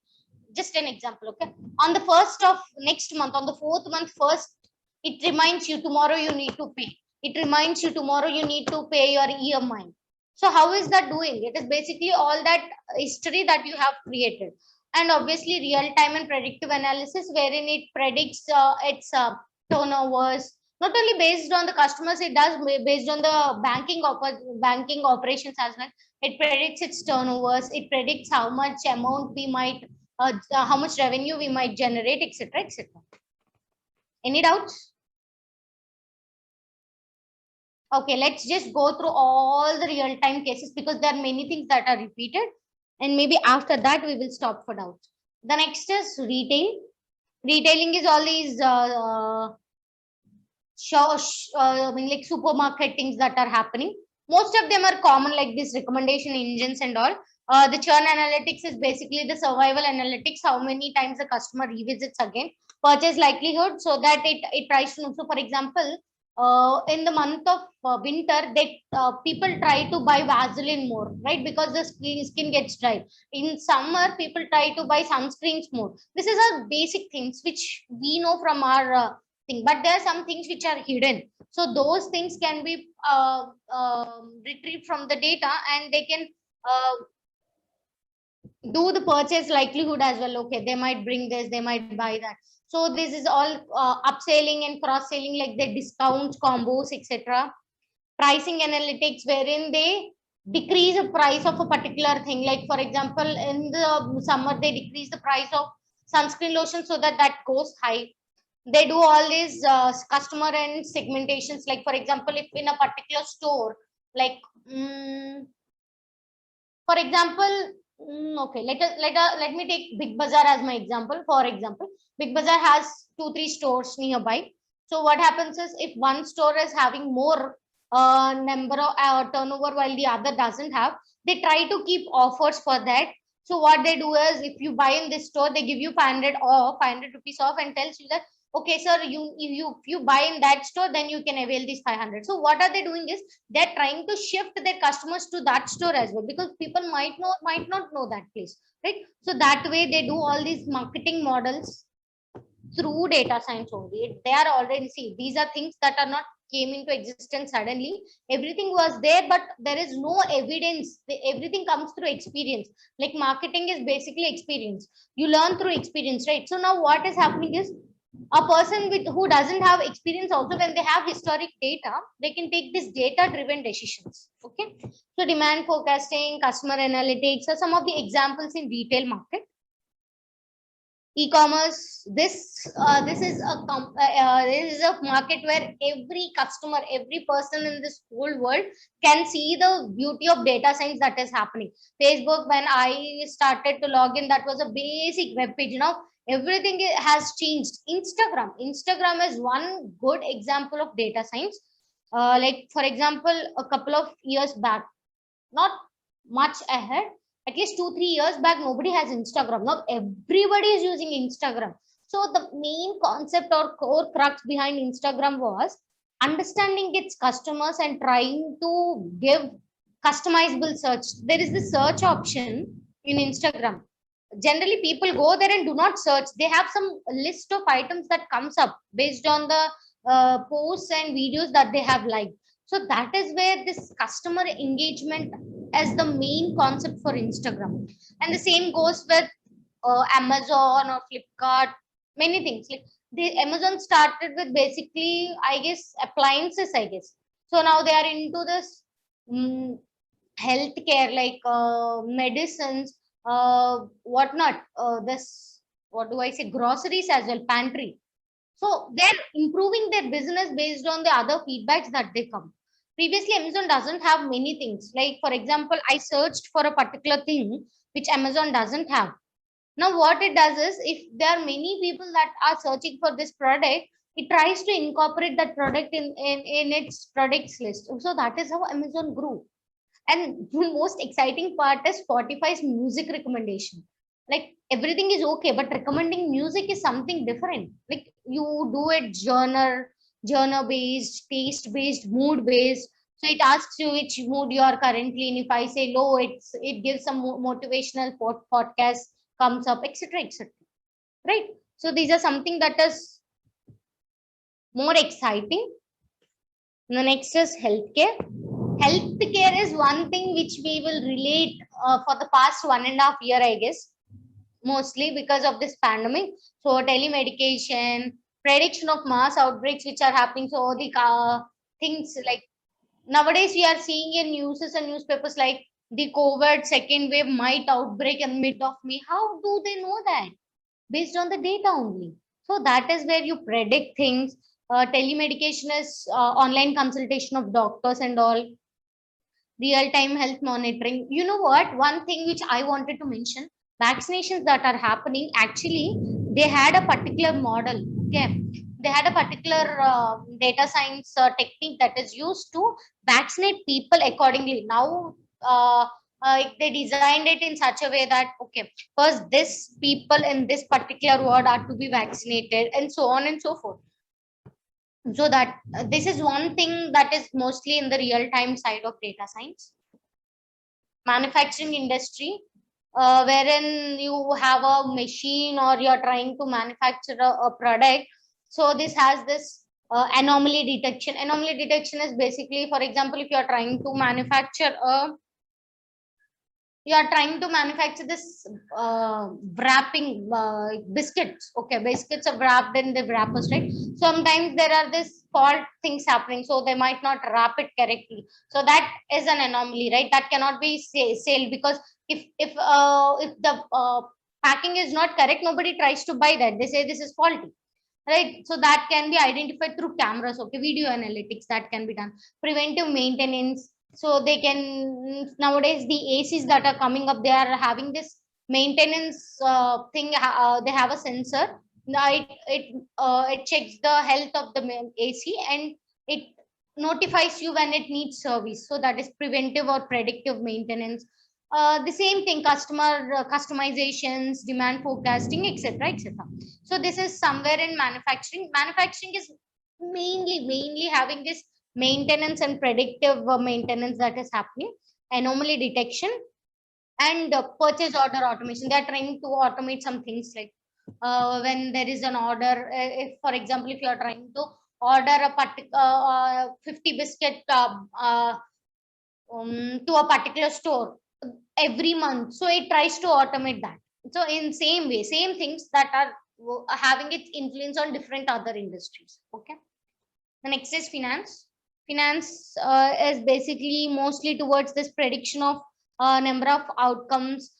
just an example. Okay, on the first of next month, on the fourth month first, it reminds you tomorrow you need to pay. It reminds you tomorrow you need to pay your EMI. So how is that doing? It is basically all that history that you have created. And obviously real time and predictive analysis, wherein it predicts its turnovers, not only based on the customers, it does based on the banking operations as well. It predicts its turnovers, it predicts how much amount we might how much revenue we might generate, etc., etc. Any doubts? Okay, let's just go through all the real-time cases because there are many things that are repeated, and maybe after that we will stop for doubts. The next is retail. Retailing is all these I mean, like supermarket things that are happening. Most of them are common, like this recommendation engines and all. The churn analytics is basically the survival analytics, how many times the customer revisits again, purchase likelihood, so that it tries to know. So for example, in the month of winter, people try to buy Vaseline more, right? Because the skin gets dry. In summer, people try to buy sunscreens more. This is a basic things which we know from our thing, but there are some things which are hidden. So those things can be retrieved from the data, and they can do the purchase likelihood as well. Okay, they might bring this, they might buy that. So this is all upselling and cross selling, like the discounts, combos, etc. Pricing analytics, wherein they decrease the price of a particular thing. Like for example, in the summer, they decrease the price of sunscreen lotion so that that goes high. They do all these customer and segmentations. Like for example, if in a particular store, like for example, okay, let me take Big Bazaar as my example. For example, Big Bazaar has 2-3 stores nearby. So what happens is, if one store is having more number of turnover while the other doesn't have, they try to keep offers for that. So what they do is, if you buy in this store, they give you 500 off, 500 rupees off, and tells you that, okay, sir, if you buy in that store, then you can avail this 500. So what are they doing is, they're trying to shift their customers to that store as well, because people might not know that place, right? So that way they do all these marketing models through data science only. They are already, see, these are things that are not came into existence suddenly. Everything was there, but there is no evidence. Everything comes through experience. Like marketing is basically experience. You learn through experience, right? So now what is happening is, a person who doesn't have experience also, when they have historic data, they can take this data driven decisions. Okay, so demand forecasting, customer analytics are some of the examples in retail market. E-commerce, this is a market where every customer, every person in this whole world can see the beauty of data science that is happening. Facebook, when I started to log in, that was a basic web page. Now everything has changed. Instagram is one good example of data science. Like for example, a couple of years back, not much ahead, at least 2-3 years back, nobody has Instagram. Now everybody is using Instagram. So the main concept or core crux behind Instagram was understanding its customers and trying to give customizable search. There is the search option in Instagram. Generally people go there and do not search. They have some list of items that comes up based on the posts and videos that they have liked. So that is where this customer engagement as the main concept for Instagram. And the same goes with Amazon or Flipkart, many things. Like the Amazon started with basically, I guess, appliances, I guess. So now they are into this healthcare, like medicines, whatnot. This, what do I say, groceries as well, pantry. So they're improving their business based on the other feedbacks that they come. Previously, Amazon doesn't have many things. Like, for example, I searched for a particular thing which Amazon doesn't have. Now, what it does is, if there are many people that are searching for this product, it tries to incorporate that product in its products list. So that is how Amazon grew. And the most exciting part is Spotify's music recommendation. Like everything is okay, but recommending music is something different. Like you do it genre based, taste based, mood based. So it asks you which mood you are currently in. If I say low, it gives some motivational podcast comes up, etc., etc. Right. So these are something that is more exciting. The next is healthcare. Healthcare is one thing which we will relate for the past 1.5 years, I guess, mostly because of this pandemic. So telemedication, prediction of mass outbreaks which are happening. So the things like nowadays we are seeing in news and newspapers like the COVID second wave might outbreak in mid of May. How do they know that? Based on the data only. So that is where you predict things. Telemedication is online consultation of doctors and all. Real-time health monitoring. You know what? One thing which I wanted to mention, vaccinations that are happening, actually, they had a particular model. Okay. They had a particular data science technique that is used to vaccinate people accordingly. Now, they designed it in such a way that, okay, first this people in this particular ward are to be vaccinated, and so on and so forth. So that this is one thing that is mostly in the real time side of data science. Manufacturing industry, wherein you have a machine or you're trying to manufacture a product. So this has this anomaly detection. Anomaly detection is basically, for example, if you're trying to manufacture this wrapping biscuits. Okay, biscuits are wrapped in the wrappers, right? Sometimes there are this fault things happening, so they might not wrap it correctly. So that is an anomaly, right? That cannot be sold, because if the packing is not correct, nobody tries to buy that. They say this is faulty, right? So that can be identified through cameras. Okay, video analytics, that can be done. Preventive maintenance, so they can, nowadays the ACs that are coming up, they are having this maintenance thing. They have a sensor. Now it checks the health of the AC, and it notifies you when it needs service. So that is preventive or predictive maintenance. The same thing, customer customizations, demand forecasting, etc., etc. So this is somewhere in manufacturing. Manufacturing is mainly having this maintenance and predictive maintenance that is happening, anomaly detection, and purchase order automation. They are trying to automate some things, like when there is an order, if for example, if you are trying to order a particular 50 biscuit to a particular store every month, so it tries to automate that. So in same way, same things that are having its influence on different other industries. Okay, the next is finance. Finance is basically mostly towards this prediction of number of outcomes.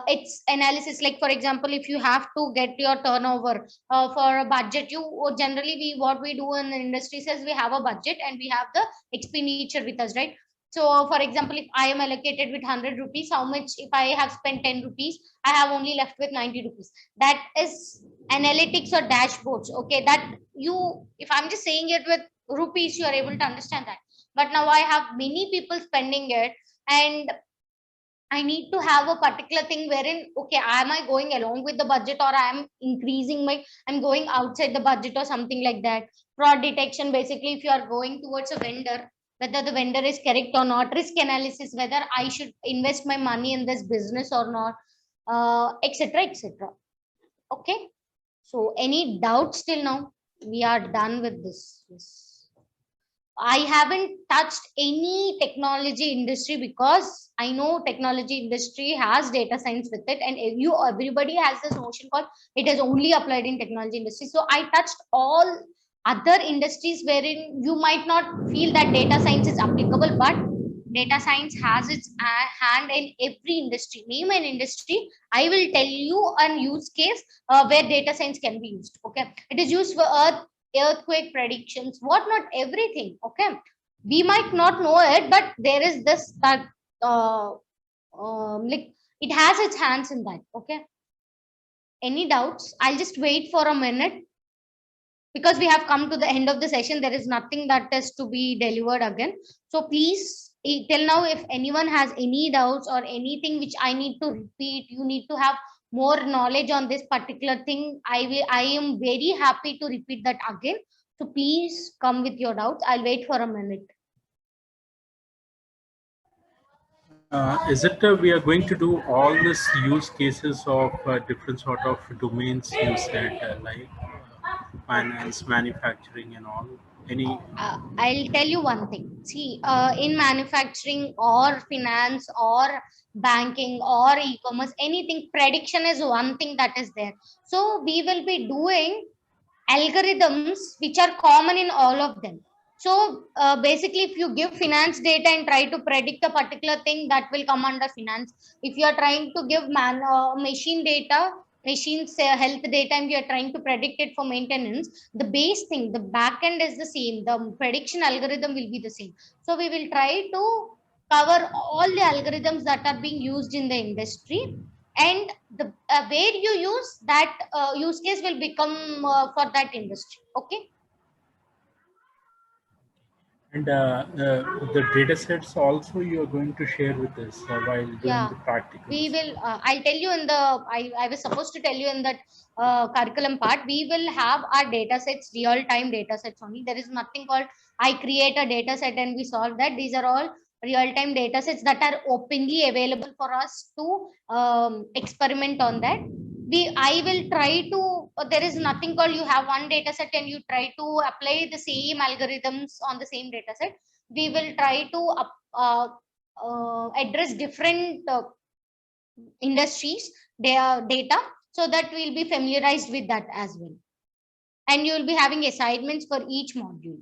It's analysis, like for example, if you have to get your turnover for a budget, you generally, what we do in the industry says we have a budget and we have the expenditure with us, right? So for example, if I am allocated with 100 rupees, how much, if I have spent 10 rupees, I have only left with 90 rupees. That is analytics or dashboards. Okay, that you, if I'm just saying it with rupees, you are able to understand that. But now I have many people spending it, and I need to have a particular thing wherein, okay, am I going along with the budget, or I am increasing my, I'm going outside the budget or something like that. Fraud detection, basically, if you are going towards a vendor, whether the vendor is correct or not. Risk analysis, whether I should invest my money in this business or not, etc., etc. Okay. So any doubts till now? We are done with this. Yes. I haven't touched any technology industry, because I know technology industry has data science with it, and everybody has this notion called it is only applied in technology industry. So I touched all other industries wherein you might not feel that data science is applicable, but data science has its hand in every industry. Name an industry, I will tell you a use case where data science can be used. Okay, it is used for earthquake predictions, what not everything. Okay, we might not know it, but there is this that like it has its hands in that. Okay, any doubts? I'll just wait for a minute, because we have come to the end of the session. There is nothing that is to be delivered again. So please, till now, if anyone has any doubts or anything which I need to repeat, you need to have more knowledge on this particular thing, I am very happy to repeat that again. So please come with your doubts. I'll wait for a minute. Is it we are going to do all these use cases of different sort of domains you said, like finance, manufacturing, and all? Any? I'll tell you one thing. See, in manufacturing or finance or banking or e-commerce, anything, prediction is one thing that is there. So we will be doing algorithms which are common in all of them. So basically, if you give finance data and try to predict a particular thing, that will come under finance. If you are trying to give machine data, machines health data, and we are trying to predict it for maintenance, the base thing, the back end is the same. The prediction algorithm will be the same. So we will try to cover all the algorithms that are being used in the industry, and the where you use that use case will become for that industry. Okay. And the data sets also you are going to share with us while doing Yeah, the practicals. we will. I'll tell you in the. I was supposed to tell you in that curriculum part. We will have our data sets, real time data sets only. There is nothing called I create a data set and we solve that. These are all real time data sets that are openly available for us to experiment on that. I will try to. There is nothing called you have one data set and you try to apply the same algorithms on the same data set. We will try to address different industries, their data, so that we'll be familiarized with that as well. And you will be having assignments for each module.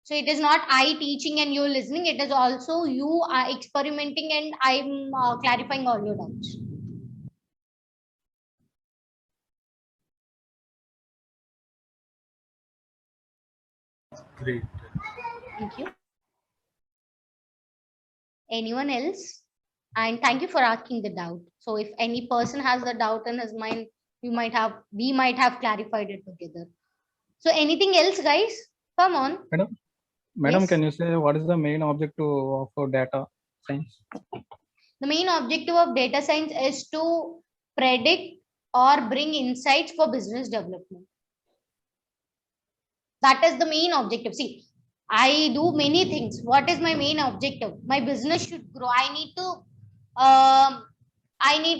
So it is not I teaching and you listening. It is also you are experimenting and I'm clarifying all your doubts. Great. Thank you. Anyone else? And thank you for asking the doubt. So if any person has the doubt in his mind, we might have clarified it together. So anything else, guys? Come on. Madam, Yes. can you say what is the main objective of data science? The main objective of data science is to predict or bring insights for business development. That is the main objective. See, I do many things. What is my main objective? My business should grow. I need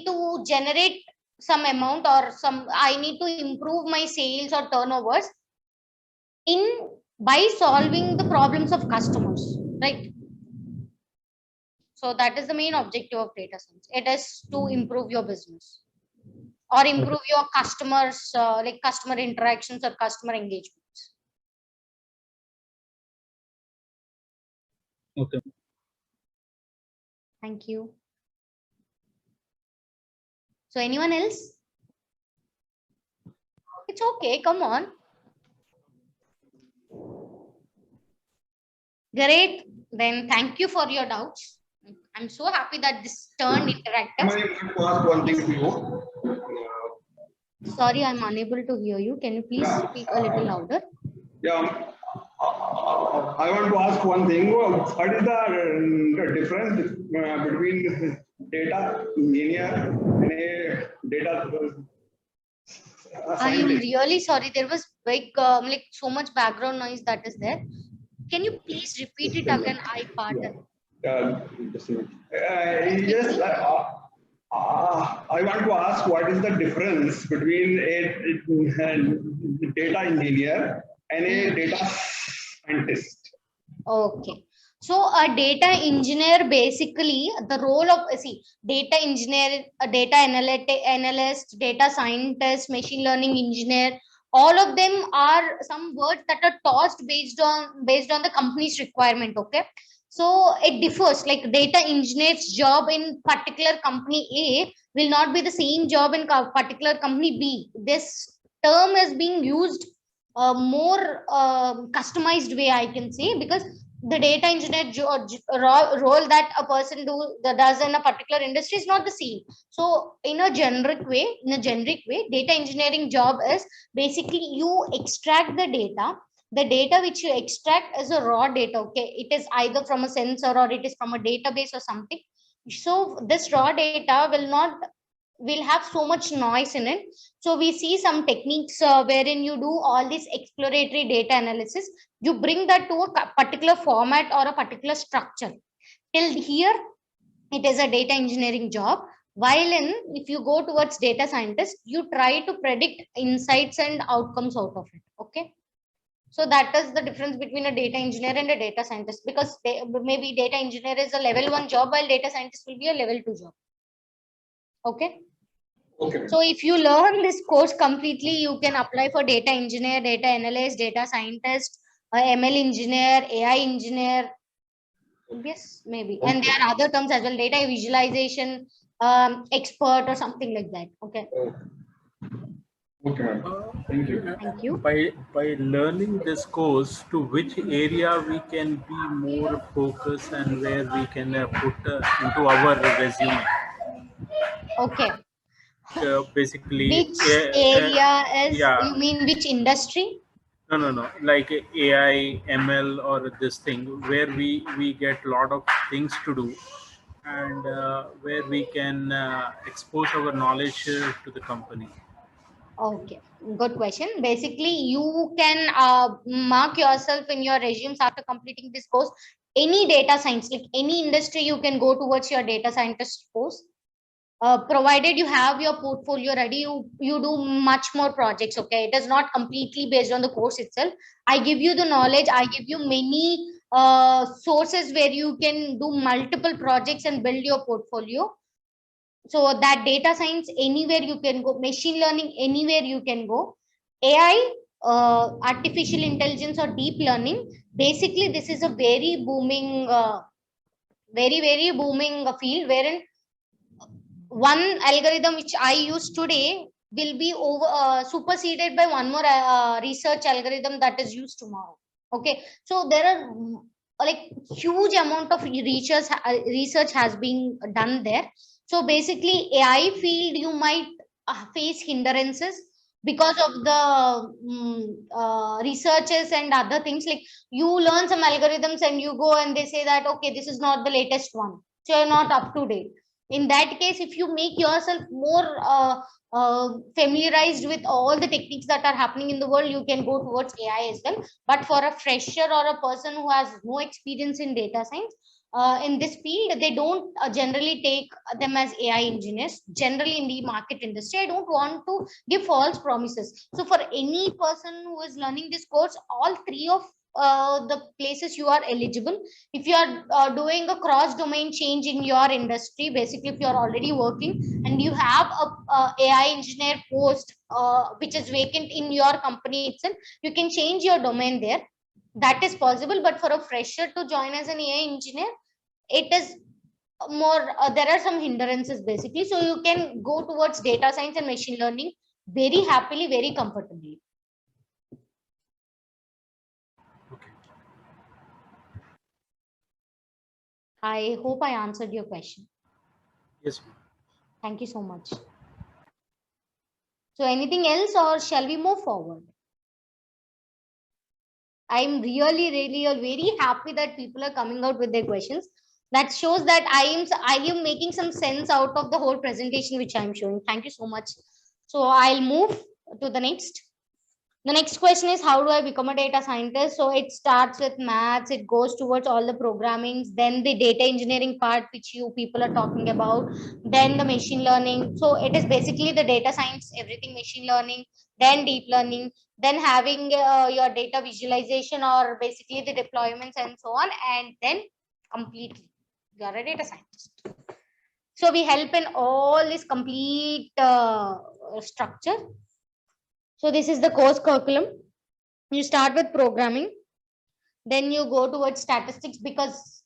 to generate some amount or I need to improve my sales or turnovers by solving the problems of customers, right? So that is the main objective of data science. It is to improve your business or improve your customers, like customer interactions or customer engagements. Okay. Thank you. So anyone else? It's okay. Come on. Great. Then thank you for your doubts. I'm so happy that this turned interactive. I want to ask one thing to you. Sorry, I'm unable to hear you. Can you please speak a little louder? Yeah, I want to ask one thing. What is the difference between data engineer and a data I am scientist? really sorry. There was like so much background noise that is there. Can you please repeat it again? I pardon. Just a minute. Yes, I want to ask what is the difference between a data engineer and a data scientist? Okay. So a data engineer, basically the role of, data engineer, a data analyst, data scientist, machine learning engineer, all of them are some words that are tossed based on the company's requirement. Okay. So it differs, like data engineer's job in particular company A will not be the same job in particular company B. This term is being used more customized way, I can say, because the data engineer role that a person does in a particular industry is not the same. So in a generic way, data engineering job is basically you extract the data which you extract is a raw data. Okay, it is either from a sensor or it is from a database or something. So this raw data will have so much noise in it. So we see some techniques wherein you do all this exploratory data analysis. You bring that to a particular format or a particular structure. Till here, it is a data engineering job. While if you go towards data scientist, you try to predict insights and outcomes out of it. Okay. So that is the difference between a data engineer and a data scientist, because maybe data engineer is a level 1 job while data scientist will be a level 2 job. Okay. Okay. So if you learn this course completely, you can apply for data engineer, data analyst, data scientist, ML engineer, AI engineer. Yes, maybe. And there are other terms as well, data visualization expert or something like that. Okay. Okay, ma'am. Thank you. Thank you. By learning this course, to which area we can be more focused and where we can put into our resume? Okay. Basically, Which area is, yeah, you mean which industry? No. Like AI, ML, or this thing where we get a lot of things to do, and where we can expose our knowledge to the company. Okay, good question. Basically, you can mark yourself in your resumes after completing this course. Any data science, like any industry, you can go towards your data scientist course. Provided you have your portfolio ready, you do much more projects. Okay, it is not completely based on the course itself. I give you the knowledge. I give you many sources where you can do multiple projects and build your portfolio. So that data science, anywhere you can go, machine learning, anywhere you can go, AI, artificial intelligence or deep learning, basically this is a very booming very booming field, wherein one algorithm which I use today will be superseded by one more research algorithm that is used tomorrow. Okay, so there are like huge amount of research has been done there. So basically, AI field, you might face hindrances because of the researches and other things. Like, you learn some algorithms and you go and they say that okay, this is not the latest one, so you're not up to date. In that case, if you make yourself more familiarized with all the techniques that are happening in the world, you can go towards AI as well. But for a fresher or a person who has no experience in data science, in this field, they don't generally take them as AI engineers. Generally, in the market industry, I don't want to give false promises. So, for any person who is learning this course, all three of the places you are eligible. If you are doing a cross domain change in your industry, basically if you are already working and you have a AI engineer post which is vacant in your company itself, you can change your domain there. That is possible. But for a fresher to join as an AI engineer, it is more there are some hindrances basically. So you can go towards data science and machine learning very happily, very comfortably. Okay. I hope I answered your question. Yes, ma'am. Thank you so much. So anything else, or shall we move forward? I'm really very happy that people are coming out with their questions. That shows that I am making some sense out of the whole presentation which I'm showing. Thank you so much. So I'll move to the next. The next question is, how do I become a data scientist? So it starts with maths, it goes towards all the programmings, then the data engineering part, which you people are talking about, then the machine learning. So it is basically the data science, everything machine learning, then deep learning, then having your data visualization or basically the deployments and so on, and then completely you are a data scientist. So we help in all this complete structure. So this is the course curriculum. You start with programming, then you go towards statistics, because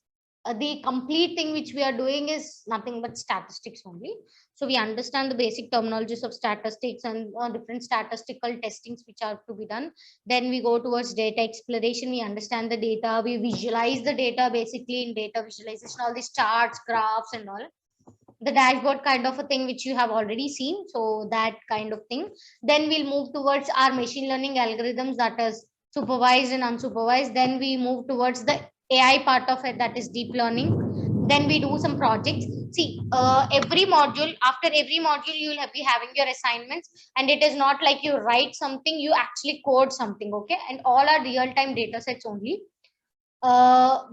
the complete thing which we are doing is nothing but statistics only. So we understand the basic terminologies of statistics and different statistical testings which are to be done. Then we go towards data exploration. We understand the data, we visualize the data, basically in data visualization, all these charts, graphs and all, the dashboard kind of a thing which you have already seen. So that kind of thing. Then we'll move towards our machine learning algorithms, that is supervised and unsupervised. Then we move towards the AI part of it, that is deep learning. Then we do some projects. See, every module, after every module, you will be having your assignments, and it is not like you write something, you actually code something. Okay, and all are real-time data sets only. uh,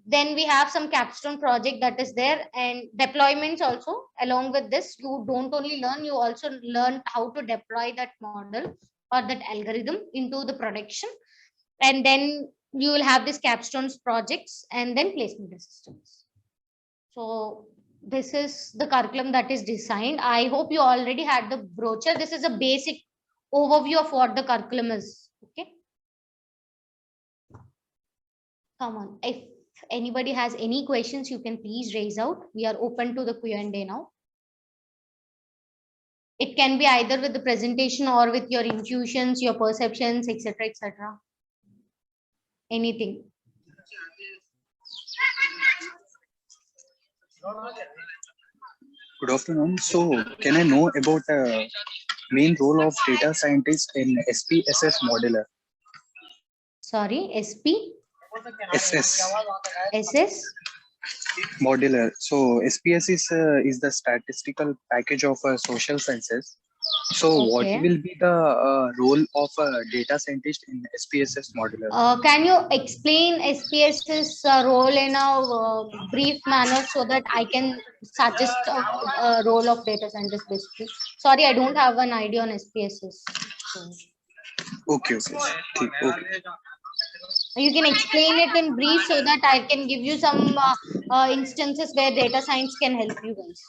then we have some capstone project that is there, and deployments also. Along with this, you don't only learn, you also learn how to deploy that model or that algorithm into the production. And then you will have these capstones projects and then placement assistance. So this is the curriculum that is designed. I hope you already had the brochure. This is a basic overview of what the curriculum is. Okay, come on. If anybody has any questions, you can please raise out. We are open to the Q&A now. It can be either with the presentation or with your intuitions, your perceptions, etc., etc. Anything. Good afternoon. So, can I know about main role of data scientist in SPSS modeler? Sorry, SP, SS SS. modular. So SPS is the statistical package of social sciences. So what Okay. will be the role of a data scientist in SPSS modular? Can you explain SPSS role in a brief manner so that I can suggest a role of data scientist basically? Sorry, I don't have an idea on SPSS. So Okay, okay. Okay. you can explain it in brief so that I can give you some instances where data science can help you guys.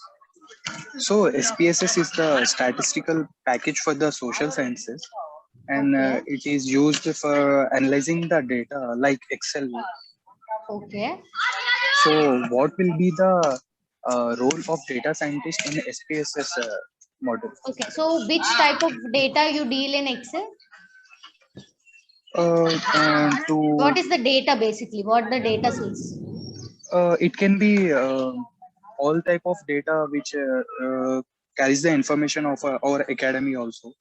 So SPSS is the statistical package for the social sciences, and Okay. it is used for analyzing the data like Excel. Okay. So what will be the role of data scientist in SPSS model? Okay. So which type of data you deal in Excel? To What is the data basically? What the data says? it can be all type of data which carries the information of our academy also.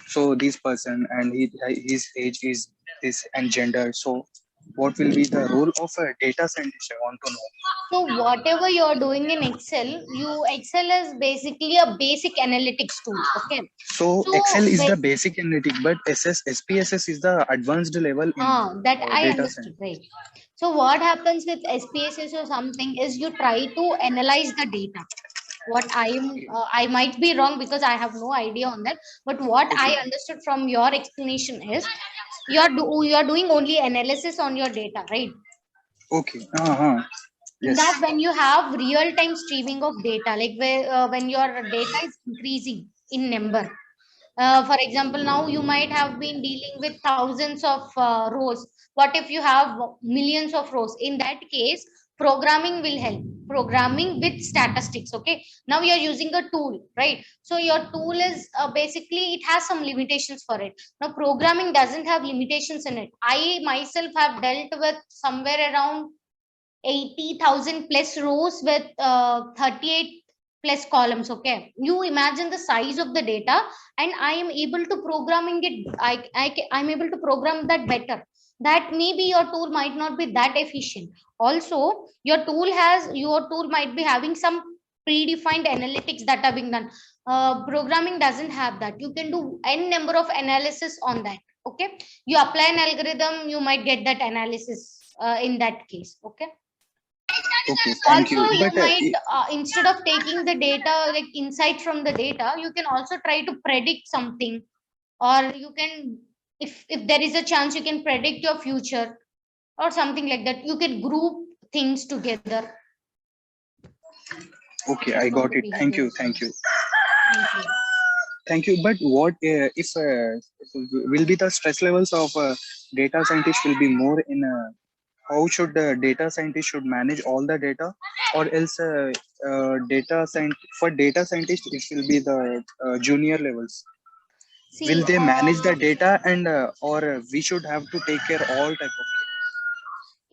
So this person and his age is this and gender. So what will be the role of a data scientist? I want to know. So whatever you're doing in Excel is basically a basic analytics tool. Okay. So So Excel is the basic analytic, but SPSS is the advanced level in that I data understood, science. right? So what happens with SPSS or something is you try to analyze the data. What I might be wrong because I have no idea on that. But what I Okay. understood from your explanation is you're doing only analysis on your data, right? Okay. Uh-huh. In Yes. that, when you have real time streaming of data, like when your data is increasing in number, for example, now you might have been dealing with thousands of rows. What if you have millions of rows? In that case, programming will help. Programming with statistics. Okay. Now you're using a tool, right? So your tool is basically it has some limitations for it. Now programming doesn't have limitations in it. I myself have dealt with somewhere around 80,000 plus rows with 38 plus columns. Okay, you imagine the size of the data, and I am able to programming it. I'm able to program that better. That maybe your tool might not be that efficient. Also, your tool might be having some predefined analytics that are being done. Programming doesn't have that. You can do n number of analysis on that. Okay, you apply an algorithm, you might get that analysis in that case. Okay. Okay. Thank Also, you. you But might instead of taking the data like insight from the data, you can also try to predict something, or you can, if there is a chance, you can predict your future or something like that. You can group things together. okay, That's I going got to it. be Thank you. yes. Thank you. Thank you. Thank you. But what if will be the stress levels of data scientist will be more in how should the data scientist should manage all the data, or else for data scientist it will be the junior levels. Will See, they manage the data and or we should have to take care all type of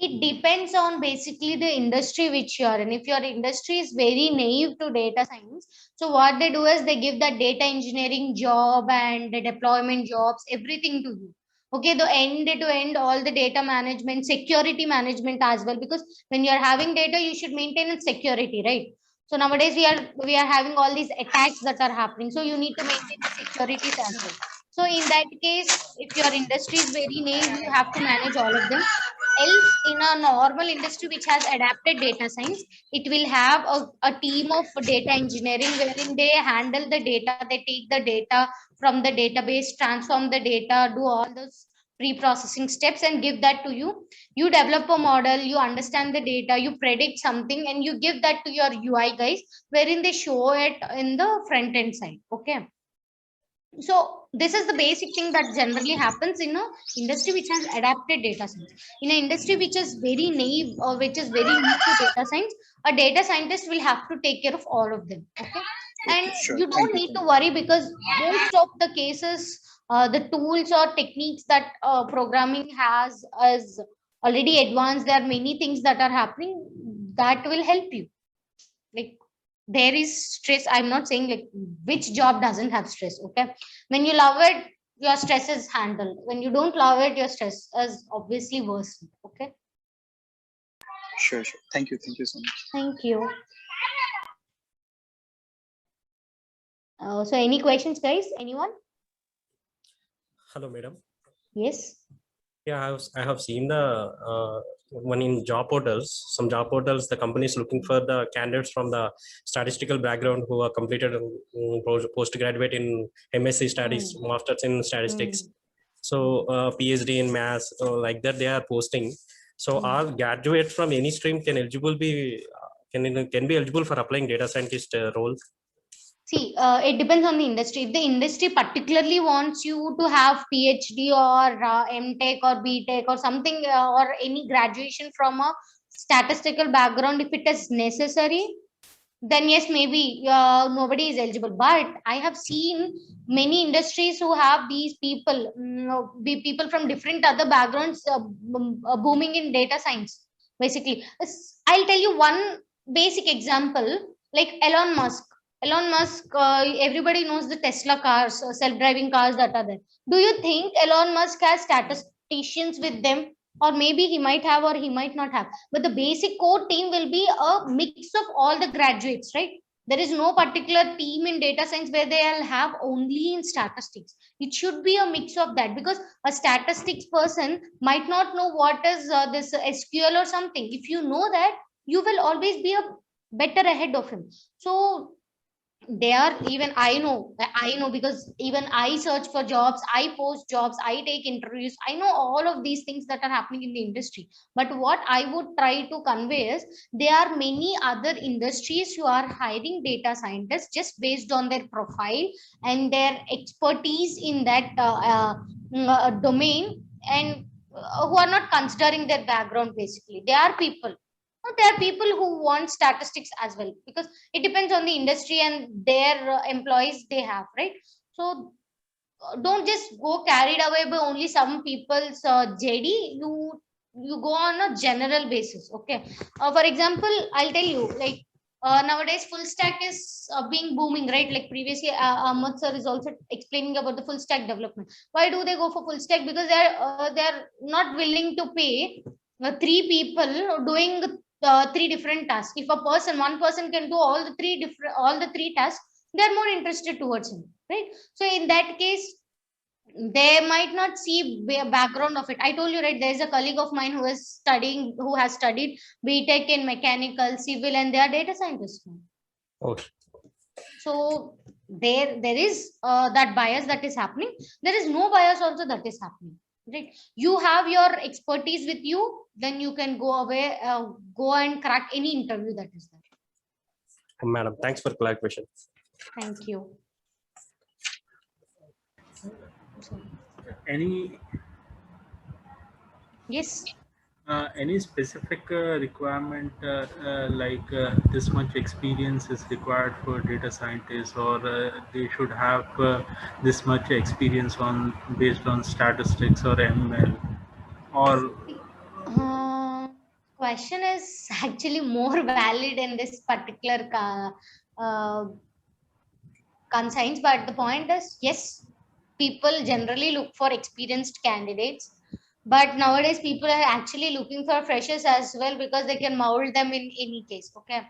it depends on basically the industry which you are in. If your industry is very naive to data science, so what they do is they give that data engineering job and the deployment jobs, everything to you. Okay, the end to end, all the data management, security management as well. Because when you're having data, you should maintain its security, right? So nowadays we are having all these attacks that are happening. So you need to maintain the securities as well. So in that case, if your industry is very naive, you have to manage all of them. Else, in a normal industry which has adapted data science, it will have a team of data engineering wherein they handle the data, they take the data from the database, transform the data, do all those pre-processing steps and give that to you. You develop a model, you understand the data, you predict something, and you give that to your UI guys, wherein they show it in the front end side. Okay. So this is the basic thing that generally happens in a industry which has adapted data science. In an industry which is very naive or which is very new to data science, a data scientist will have to take care of all of them. Okay. And Okay, sure. you Thank don't you. need Thank to you. worry because most of the cases, the tools or techniques that programming has is already advanced. There are many things that are happening that will help you. Like there is stress. I'm not saying like which job doesn't have stress. Okay. When you love it, your stress is handled. When you don't love it, your stress is obviously worse. Okay. Sure. Thank you so much. Thank you. So any questions, guys? Anyone? Hello, madam. Yes. Yeah, I have seen the one in job portals. Some job portals, the company is looking for the candidates from the statistical background who are completed postgraduate in MSc Statistics, Masters in Statistics. So PhD in Maths, like that they are posting. So all graduates from any stream can be eligible for applying data scientist role. See, it depends on the industry. If the industry particularly wants you to have PhD or MTech or BTech or something or any graduation from a statistical background, if it is necessary, then yes, maybe nobody is eligible. But I have seen many industries who have these people, people from different other backgrounds booming in data science. Basically, I'll tell you one basic example, like Elon Musk. Elon Musk, everybody knows the Tesla cars, self-driving cars that are there. Do you think Elon Musk has statisticians with them? Or maybe he might have or he might not have. But the basic core team will be a mix of all the graduates, right? There is no particular team in data science where they'll have only in statistics. It should be a mix of that, because a statistics person might not know what is this SQL or something. If you know that, you will always be a better ahead of him. So they are, even I know because even I search for jobs, I post jobs, I take interviews, I know all of these things that are happening in the industry. But what I would try to convey is, there are many other industries who are hiring data scientists just based on their profile and their expertise in that domain, and who are not considering their background. Basically, there are people, there are people who want statistics as well, because it depends on the industry and their employees they have, right? So don't just go carried away by only some people's JD. You go on a general basis. Okay. For example, I'll tell you, like nowadays full stack is being booming, right? Like previously Ahmad sir is also explaining about the full stack development. Why do they go for full stack? Because they're not willing to pay three people doing three different tasks. If one person can do all the three tasks, they're more interested towards him, right? So in that case, they might not see background of it. I told you, right? There's a colleague of mine who has studied BTech in mechanical, civil, and they are data scientists now. Okay. So there is that bias that is happening. There is no bias also that is happening, right? You have your expertise with you, then you can go away, go and crack any interview that is there. Madam, thanks for clarification. Thank you. Yes. Any specific requirement like this much experience is required for data scientists, or they should have this much experience based on statistics or ML, or question is actually more valid in this particular concerns, but the point is, yes, people generally look for experienced candidates, but nowadays people are actually looking for freshers as well, because they can mold them in any case. Okay.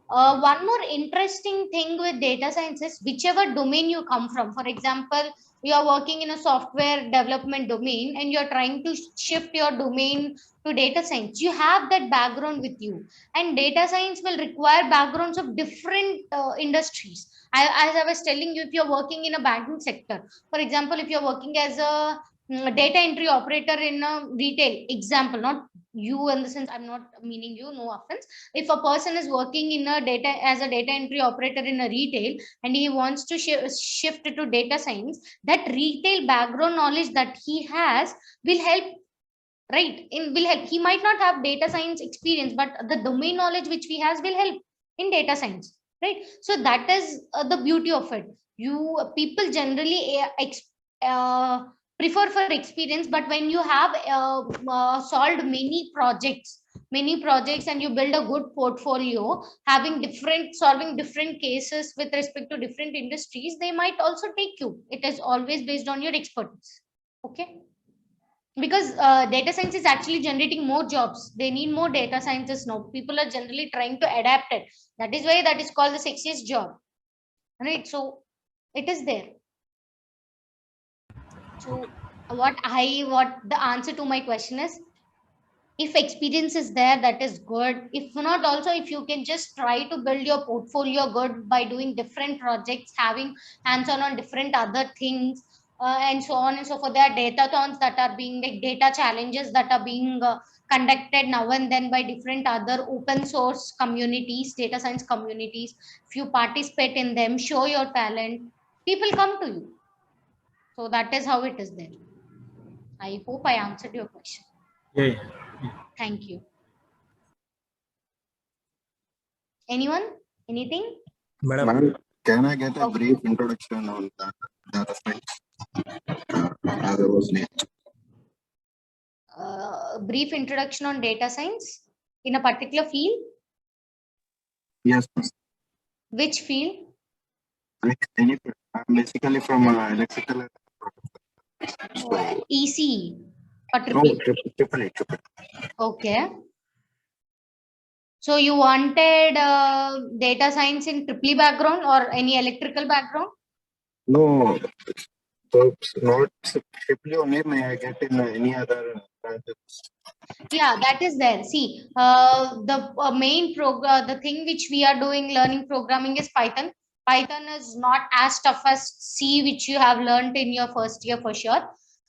One more interesting thing with data science is, whichever domain you come from. For example, you are working in a software development domain and you're trying to shift your domain to data science. You have that background with you, and data science will require backgrounds of different industries. As I was telling you, if you're working in a banking sector, for example, if you're working as a data entry operator in a retail example, not you in the sense, I'm not meaning you, no offense. If a person is working in a as a data entry operator in a retail and he wants to shift to data science, that retail background knowledge that he has will help, right? Will help. He might not have data science experience, but the domain knowledge which he has will help in data science, right? So that is the beauty of it. People generally prefer for experience, but when you have solved many projects many projects and you build a good portfolio, solving different cases with respect to different industries, they might also take you. It is always based on your expertise. Okay. Because data science is actually generating more jobs. They need more data scientists now. People are generally trying to adapt it. That is why that is called the sexiest job. Right. So it is there. So what the answer to my question is, if experience is there, that is good. If not, also if you can just try to build your portfolio good by doing different projects, having hands-on on different other things, and so on and so forth. There are datathons that are being, like data challenges that are being conducted now and then by different other open source communities, data science communities. If you participate in them, show your talent, people come to you. So that is how it is there. I hope I answered your question. Yeah. Thank you. Anyone? Anything? Madam, Can I get a Okay. brief introduction on data science? As I was named. Brief introduction on data science in a particular field. Yes, miss. Which field? Like I'm basically from electrical. So, EC or no, triple E? triple. Okay. So you wanted data science in triple E background or any electrical background? No, so not triple only. May I get in any other branches? Yeah, that is there. See, the main the thing which we are doing learning programming is Python. Python is not as tough as C, which you have learned in your first year for sure.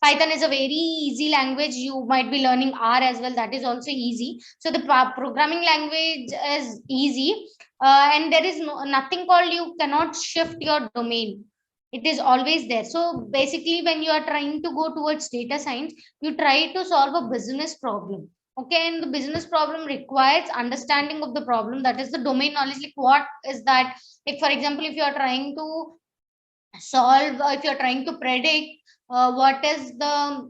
Python is a very easy language. You might be learning R as well. That is also easy. So the programming language is easy, and there is nothing called you cannot shift your domain. It is always there. So basically, when you are trying to go towards data science, you try to solve a business problem. Okay, and the business problem requires understanding of the problem. That is the domain knowledge. Like what is that? Like for example, if you are trying to solve, if you are trying to predict what is the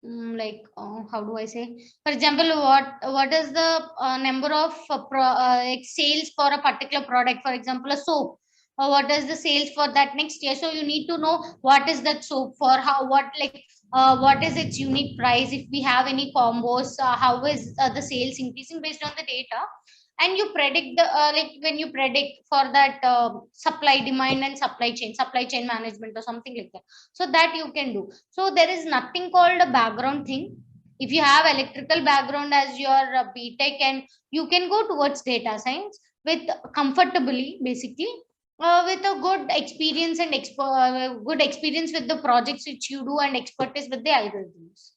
like how do I say? For example, what is the number of like sales for a particular product? For example, a soap. What is the sales for that next year? So you need to know what is that soap for, how, what is its unique price, if we have any combos, how is the sales increasing based on the data. And you predict the like when you predict for that supply demand and supply chain management or something like that. So that you can do. So there is nothing called a background thing. If you have electrical background as your BTech, and you can go towards data science with comfortably, basically with a good experience and good experience with the projects which you do and expertise with the algorithms.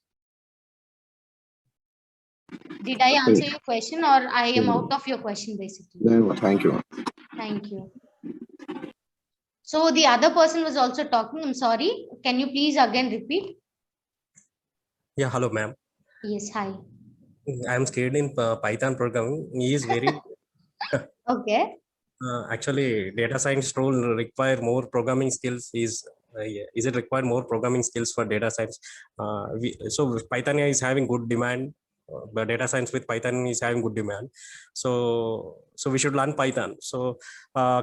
Did I answer your question, or I am out of your question basically? No, thank you. Thank you. So the other person was also talking. I'm sorry. Can you please again repeat? yeah, hello, ma'am. Yes, hi. I'm scared in Python programming. He is very Okay. actually data science role require more programming skills. Is it require more programming skills for data science? So Python is having good demand. But data science with Python is having good demand, so we should learn Python. So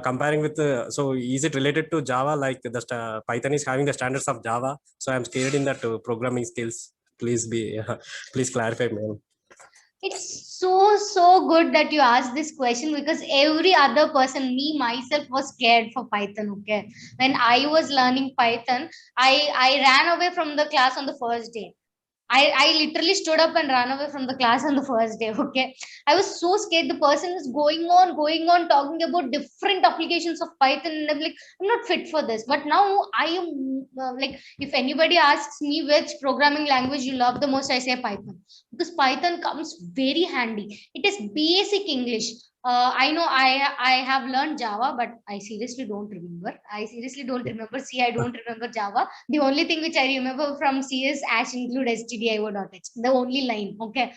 comparing with so is it related to Java? Like the Python is having the standards of Java, so I'm scared in that programming skills. Please please clarify, ma'am. It's so good that you asked this question, because every other person, me myself, was scared for Python. Okay, when I was learning Python, I ran away from the class on the first day. I literally stood up and ran away from the class on the first day. Okay. I was so scared. The person is going on talking about different applications of Python. And I'm like, I'm not fit for this. But now I am like, if anybody asks me which programming language you love the most, I say Python. Because Python comes very handy. It is basic English. I know I have learned Java, but I seriously don't remember. I seriously don't remember C. I don't remember Java. The only thing which I remember from C is # include stdio.h. The only line. Okay.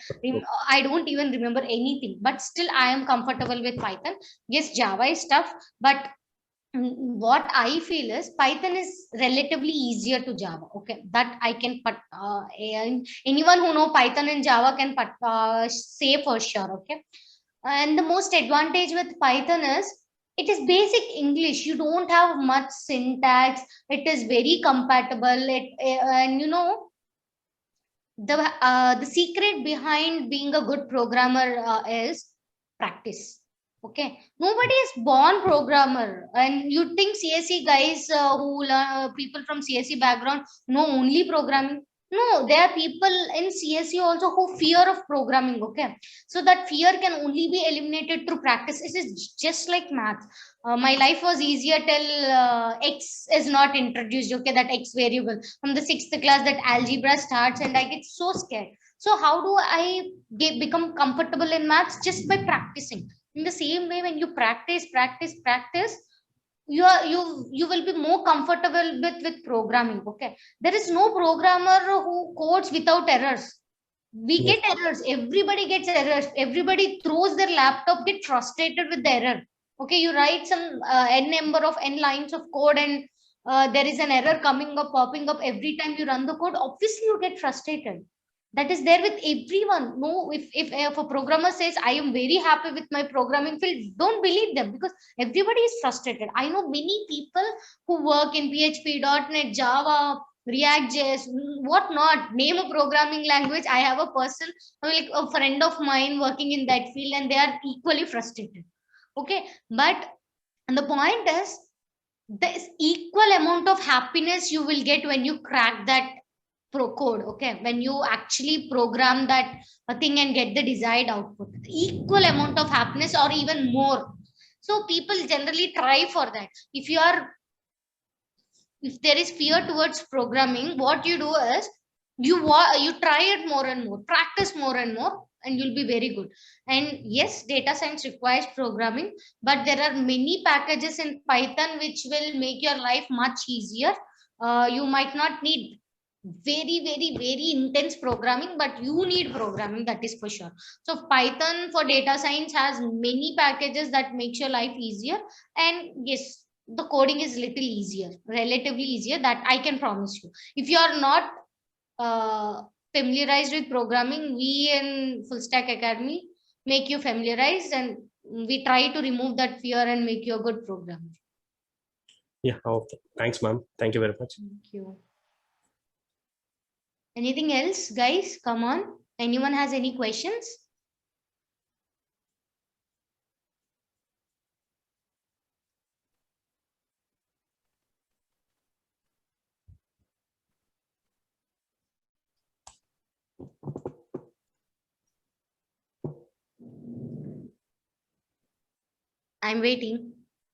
I don't even remember anything, but still I am comfortable with Python. Yes, Java is tough, but what I feel is Python is relatively easier to Java. Okay, that I can put. And anyone who know Python and Java can say for sure. Okay, and the most advantage with Python is it is basic English. You don't have much syntax. It is very compatible. And you know the secret behind being a good programmer is practice. Okay, nobody is born programmer, and you think CSE guys who learn, people from CSE background know only programming. No, there are people in CSE also who fear of programming. Okay, so that fear can only be eliminated through practice. It is just like math. My life was easier till X is not introduced. Okay, that X variable from the 6th class, that algebra starts, and I get so scared. So how do I become comfortable in maths? Just by practicing. In the same way, when you practice, you will be more comfortable with programming. Okay, there is no programmer who codes without errors. We Yes. get errors, everybody gets errors, everybody throws their laptop, get frustrated with the error. Okay, you write some n number of n lines of code, and there is an error coming up, popping up every time you run the code. Obviously you get frustrated. That is there with everyone. No, if a programmer says I am very happy with my programming field, don't believe them, because everybody is frustrated. I know many people who work in PHP, .NET, Java, React JS, what not, name a programming language. I have a person, like a friend of mine working in that field, and they are equally frustrated. Okay, but the point is, there's equal amount of happiness you will get when you crack that pro code. Okay, when you actually program that thing and get the desired output, equal amount of happiness or even more. So people generally try for that. If there is fear towards programming, what you do is you try it more and more, practice more and more, and you'll be very good. And yes, data science requires programming, but there are many packages in Python which will make your life much easier. You might not need very intense programming, but you need programming, that is for sure. So Python for data science has many packages that makes your life easier. And yes, the coding is little easier, relatively easier, that I can promise you. If you are not familiarized with programming, we in Full Stack Academy make you familiarized, and we try to remove that fear and make you a good programmer. Yeah. Okay. Thanks, ma'am. Thank you very much. Thank you. Anything else, guys? Come on. Anyone has any questions? I'm waiting.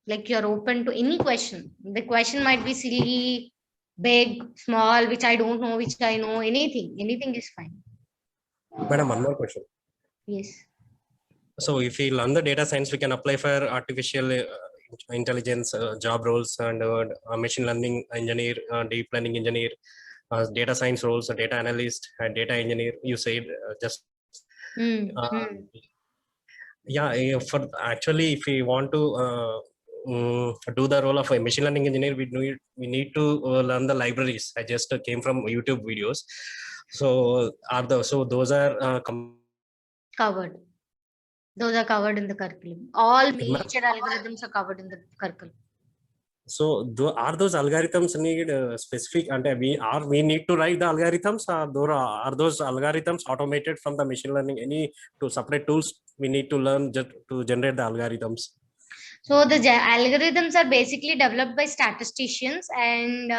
Like, you're open to any question. The question might be silly, big, small, which I don't know, which I know, anything. Anything is fine. Madam, one more question. Yes. So if we learn the data science, we can apply for artificial intelligence job roles and machine learning engineer, deep learning engineer, data science roles, data analyst, and data engineer. You said just. Yeah, for actually, if we want to do the role of a machine learning engineer, we need to learn the libraries. I just came from YouTube videos. So those are covered. Those are covered in the curriculum. All major algorithms are covered in the curriculum. So are those algorithms need specific, and we need to write the algorithms, or are those algorithms automated from the machine learning? Any to separate tools we need to learn just to generate the algorithms? So the algorithms are basically developed by statisticians, and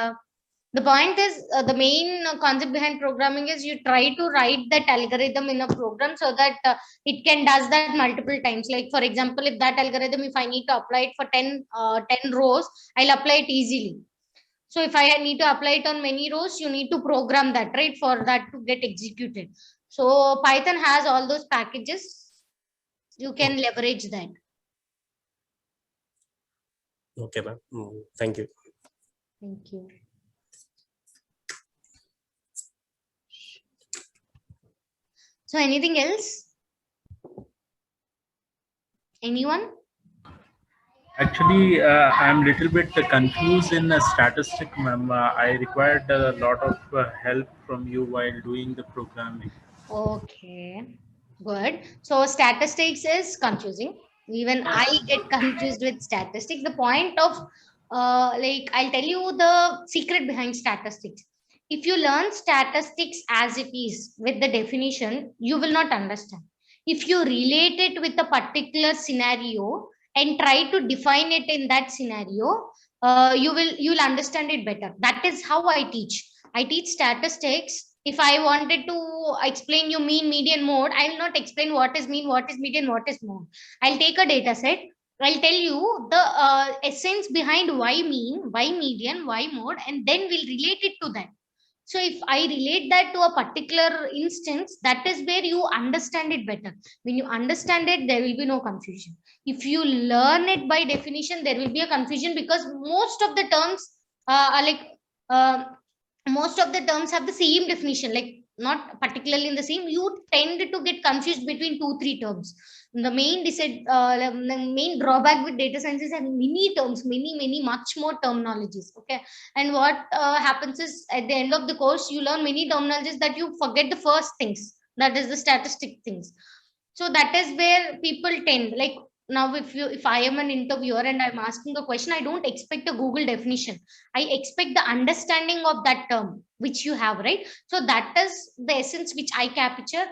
the point is, the main concept behind programming is you try to write that algorithm in a program so that it can does that multiple times. Like, for example, if that algorithm, if I need to apply it for 10 rows, I'll apply it easily. So if I need to apply it on many rows, you need to program that, right, for that to get executed. So Python has all those packages. You can leverage that. Okay, ma'am. Thank you. Thank you. So anything else? Anyone? Actually, I'm little bit confused in statistic, ma'am. I required a lot of help from you while doing the programming. Okay, good. So statistics is confusing. Even I get confused with statistics. The point of like I'll tell you the secret behind statistics. If you learn statistics as it is with the definition, you will not understand. If you relate it with a particular scenario and try to define it in that scenario, you'll understand it better. That is how I teach. I teach statistics. If I wanted to explain you mean, median, mode, I will not explain what is mean, what is median, what is mode. I'll take a data set. I'll tell you the essence behind why mean, why median, why mode, and then we'll relate it to that. So if I relate that to a particular instance, that is where you understand it better. When you understand it, there will be no confusion. If you learn it by definition, there will be a confusion because most of the terms are like uh, most of the terms have the same definition, like not particularly in the same. You tend to get confused between 2 3 terms. The the main drawback with data science is having many terms, many much more terminologies. Okay, and what happens is at the end of the course you learn many terminologies that you forget the first things, that is the statistic things. So that is where people tend, like, now if I am an interviewer and I'm asking a question, I don't expect a Google definition. I expect the understanding of that term which you have, right? So that is the essence which I capture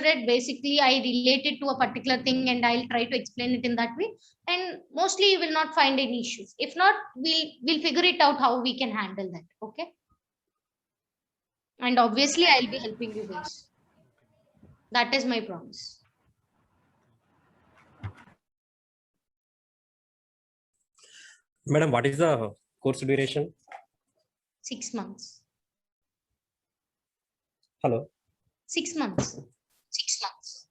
it. Basically I relate it to a particular thing and I'll try to explain it in that way, and mostly you will not find any issues. If not, we'll figure it out how we can handle that. Okay, and obviously I'll be helping you guys. That is my promise. Madam, what is the course duration? 6 months. Hello. 6 months. 6 months.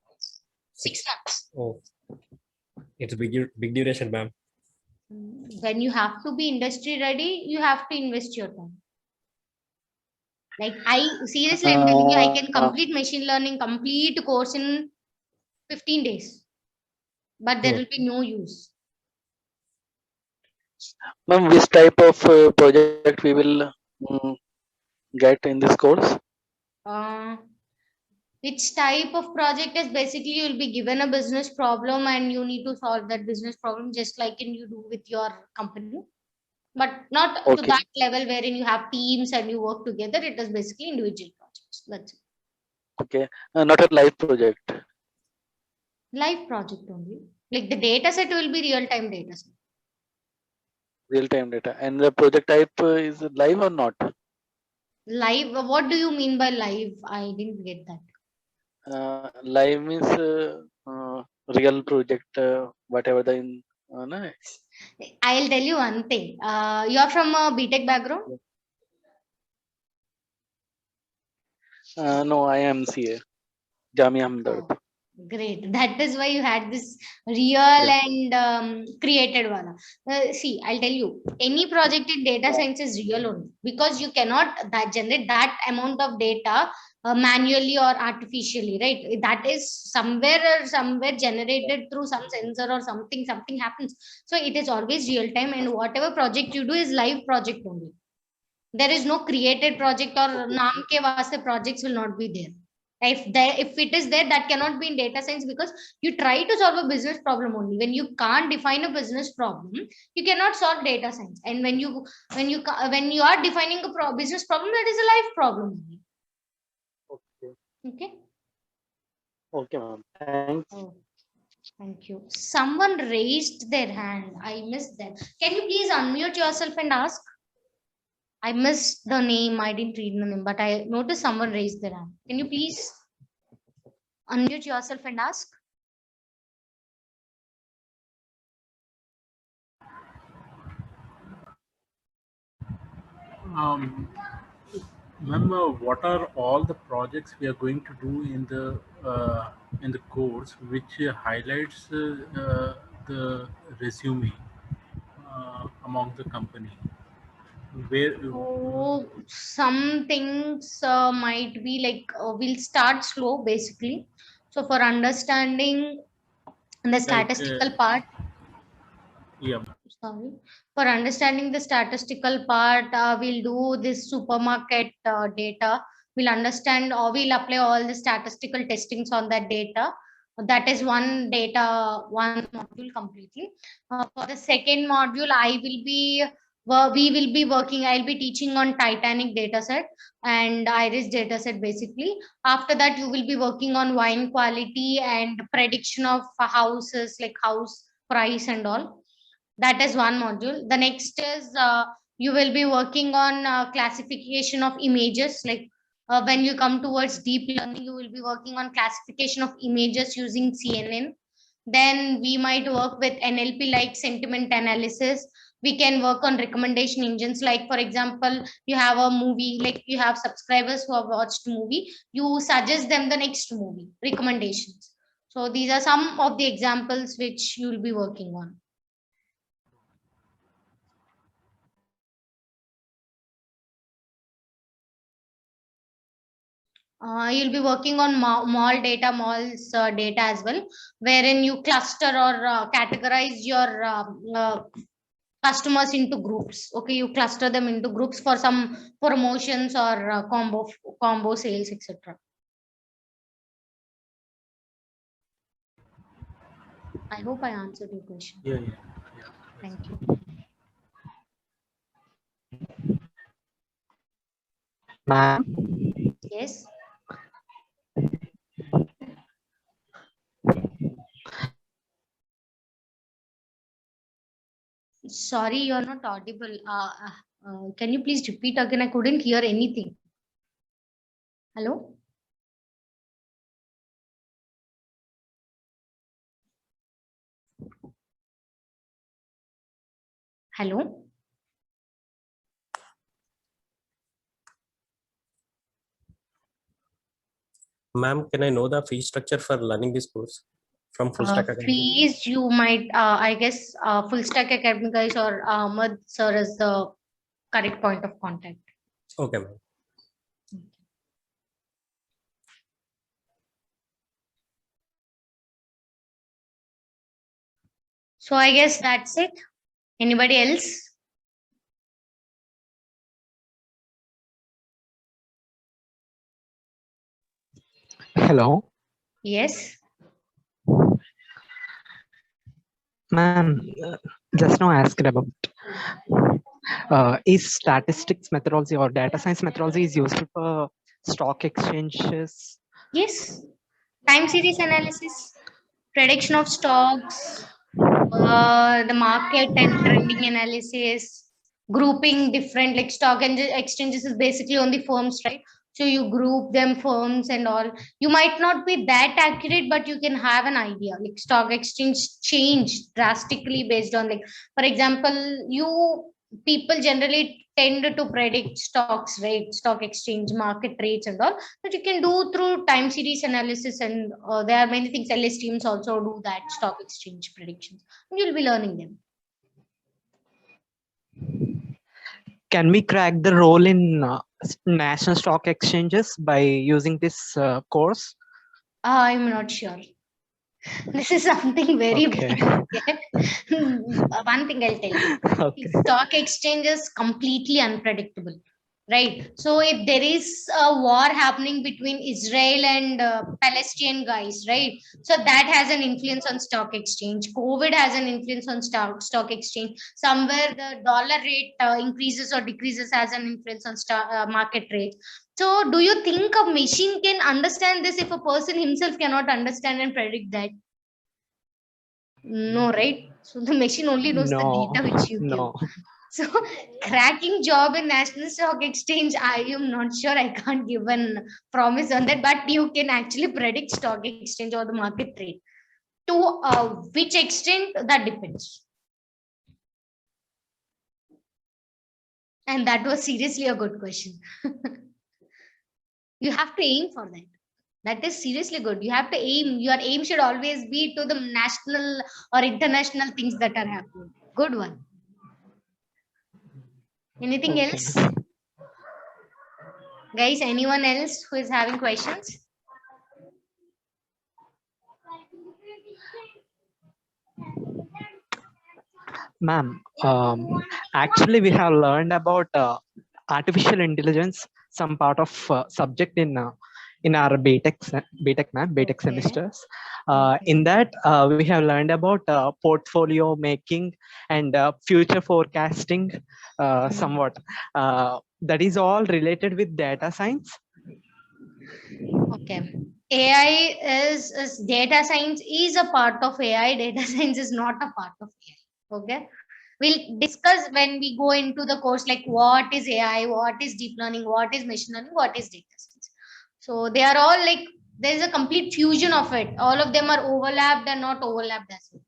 6 months. Oh, it's big duration, ma'am. When you have to be industry ready, you have to invest your time. Like I seriously, I'm telling you, I can complete machine learning complete course in 15 days, but there will be no use. Ma'am, which type of project we will get in this course? Which type of project is basically you'll be given a business problem and you need to solve that business problem just like you do with your company, but not to that level wherein you have teams and you work together. It is basically individual projects. That's it. Okay, not a live project. Live project only. Like the data set will be real-time data set. Real-time data. And the project type is live or not? Live, what do you mean by live? I didn't get that. Live means real project, whatever the no. I'll tell you one thing. You are from a BTech background? No, I am CA, Jamia Ahmedabad. Oh, great. That is why you had this real and created one. See, I'll tell you, any project in data science is real only because you cannot generate that amount of data manually or artificially, right? That is somewhere generated through some sensor or something happens. So it is always real time, and whatever project you do is live project only. There is no created project or naam ke vaste projects will not be there. If it is there, that cannot be in data science because you try to solve a business problem only. When you can't define a business problem, you cannot solve data science. And when you are defining a business problem, that is a life problem only. Okay. Okay, ma'am. Thanks. Oh, thank you. Someone raised their hand. I missed that. Can you please unmute yourself and ask? I missed the name. I didn't read the name, but I noticed someone raised their hand. Can you please unmute yourself and ask? Remember, what are all the projects we are going to do in the course, which highlights the resume among the company? Where Some things might be like we'll start slow basically. So for understanding the statistical part. Yeah. Sorry. For understanding the statistical part, we'll do this supermarket data. We'll understand or we'll apply all the statistical testings on that data. That is one data, one module completely. For the second module, we will be working, I'll be teaching on Titanic dataset and Iris dataset basically. After that, you will be working on wine quality and prediction of houses, like house price and all. That is one module. The next is you will be working on classification of images. Like when you come towards deep learning, you will be working on classification of images using CNN. Then we might work with NLP like sentiment analysis. We can work on recommendation engines. Like for example, you have a movie, like you have subscribers who have watched movie, you suggest them the next movie recommendations. So these are some of the examples which you will be working on. You'll be working on malls data as well, wherein you cluster or categorize your customers into groups. Okay, you cluster them into groups for some promotions or combo sales, etc. I hope I answered your question. Yeah. Thank you. Ma'am. Yes. Sorry, you're not audible. Can you please repeat again? I couldn't hear anything. Hello? Hello? Ma'am, can I know the fee structure for learning this course from Full Stack Academy? Fees, you might, I guess, Full Stack Academy guys or Ahmad sir is the correct point of contact. Okay, ma'am. So I guess that's it. Anybody else? Hello. Yes. Ma'am, just now asked about is statistics methodology or data science methodology is useful for stock exchanges? Yes. Time series analysis, prediction of stocks, the market and trending analysis, grouping different like stock and exchanges is basically on the firms, right? So you group them firms and all. You might not be that accurate, but you can have an idea. Like stock exchange change drastically based on like, for example, people generally tend to predict stocks, right? Stock exchange, market rates and all. But you can do through time series analysis and there are many things. LS teams also do that stock exchange predictions. And you'll be learning them. Can we crack the role in national stock exchanges by using this course? I'm not sure. This is something very Okay. one thing I'll tell you. Okay. Stock exchange is completely unpredictable, right? So if there is a war happening between Israel and Palestinian guys, right? So that has an influence on stock exchange. COVID has an influence on stock exchange. Somewhere the dollar rate increases or decreases has an influence on market rate. So do you think a machine can understand this if a person himself cannot understand and predict that? No, right? So the machine only knows the data which you give. So cracking job in National Stock Exchange, I am not sure. I can't give a promise on that, but you can actually predict stock exchange or the market rate. To which extent, that depends. And that was seriously a good question. You have to aim for that. That is seriously good. You have to aim. Your aim should always be to the national or international things that are happening. Good one. Anything else? Guys, anyone else who is having questions? Ma'am, actually we have learned about artificial intelligence, some part of subject in our BTech ma'am, BTech semesters. In that, we have learned about portfolio making and future forecasting, somewhat. That is all related with data science. Okay. AI is data science is a part of AI. Data science is not a part of AI. Okay. We'll discuss when we go into the course, like what is AI, what is deep learning, what is machine learning, what is data science. So they are all like, there's a complete fusion of it. All of them are overlapped and not overlapped as well.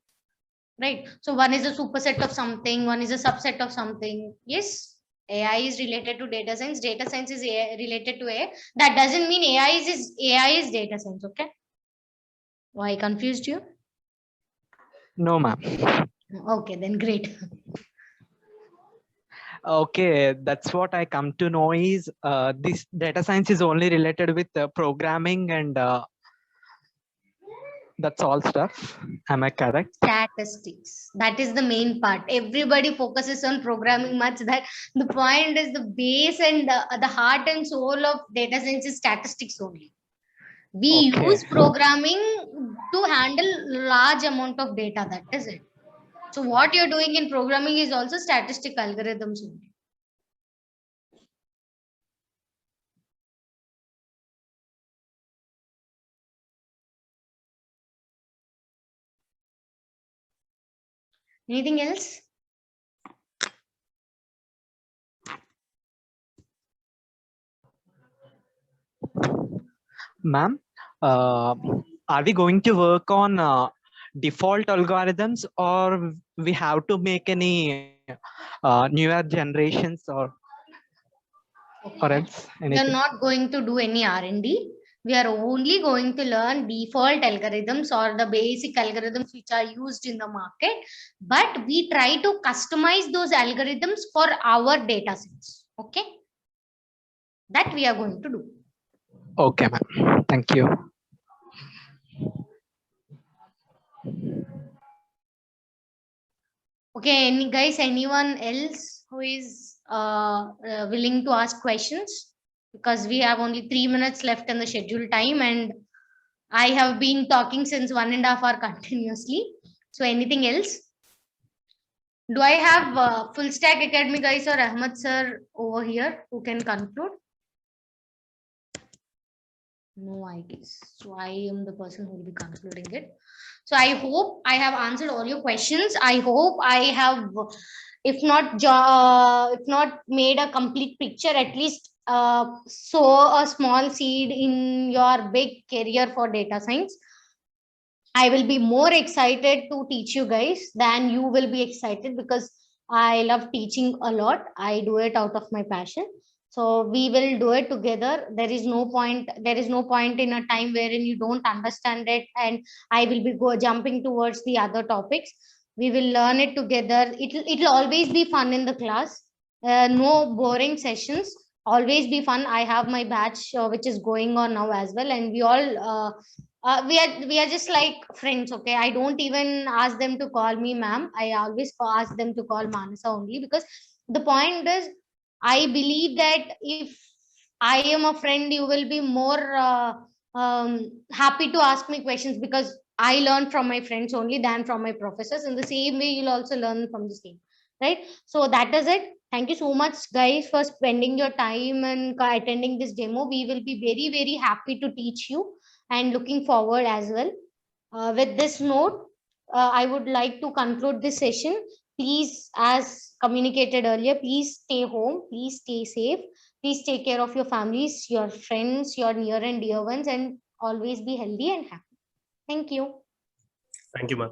Right. So one is a superset of something, one is a subset of something. Yes. AI is related to data science. Data science is related to AI. That doesn't mean AI is data science. Okay. Why confused you? No, ma'am. Okay, then great. Okay, that's what I come to know is this data science is only related with programming and that's all stuff. Am I correct? Statistics. That is the main part. Everybody focuses on programming much. That the point is the base and the heart and soul of data science is statistics only. We Okay. use programming to handle large amount of data. That is it. So what you're doing in programming is also statistic algorithms only. Anything else? Ma'am, are we going to work on default algorithms or we have to make any newer generations or else We are anything? not going to do any R&D. We are only going to learn default algorithms or the basic algorithms which are used in the market. But we try to customize those algorithms for our data sets. Okay. That we are going to do. Okay, ma'am. Thank you. Okay, anyone else who is willing to ask questions? Because we have only 3 minutes left in the scheduled time and I have been talking since 1.5 hours continuously. So anything else? Do I have Full Stack Academy guys or Ahmed sir over here who can conclude? No, I guess. So I am the person who will be concluding it. So I hope I have answered all your questions. I hope I have, if not made a complete picture, at least sow a small seed in your big career for data science. I will be more excited to teach you guys than you will be excited because I love teaching a lot. I do it out of my passion. So we will do it together. There is no point in a time wherein you don't understand it and I will be jumping towards the other topics. We will learn it together. It'll always be fun in the class. No boring sessions. Always be fun. I have my batch which is going on now as well, and we all we are just like friends. Okay, I don't even ask them to call me ma'am. I always ask them to call Manasa only, because the point is I believe that if I am a friend, you will be more happy to ask me questions, because I learn from my friends only than from my professors. In the same way, you'll also learn from the same, right? So that is it. Thank you so much guys for spending your time and attending this demo. We will be very, very happy to teach you and looking forward as well. With this note, I would like to conclude this session. Please, as communicated earlier, please stay home, please stay safe, please take care of your families, your friends, your near and dear ones, and always be healthy and happy. Thank you. Thank you, ma'am.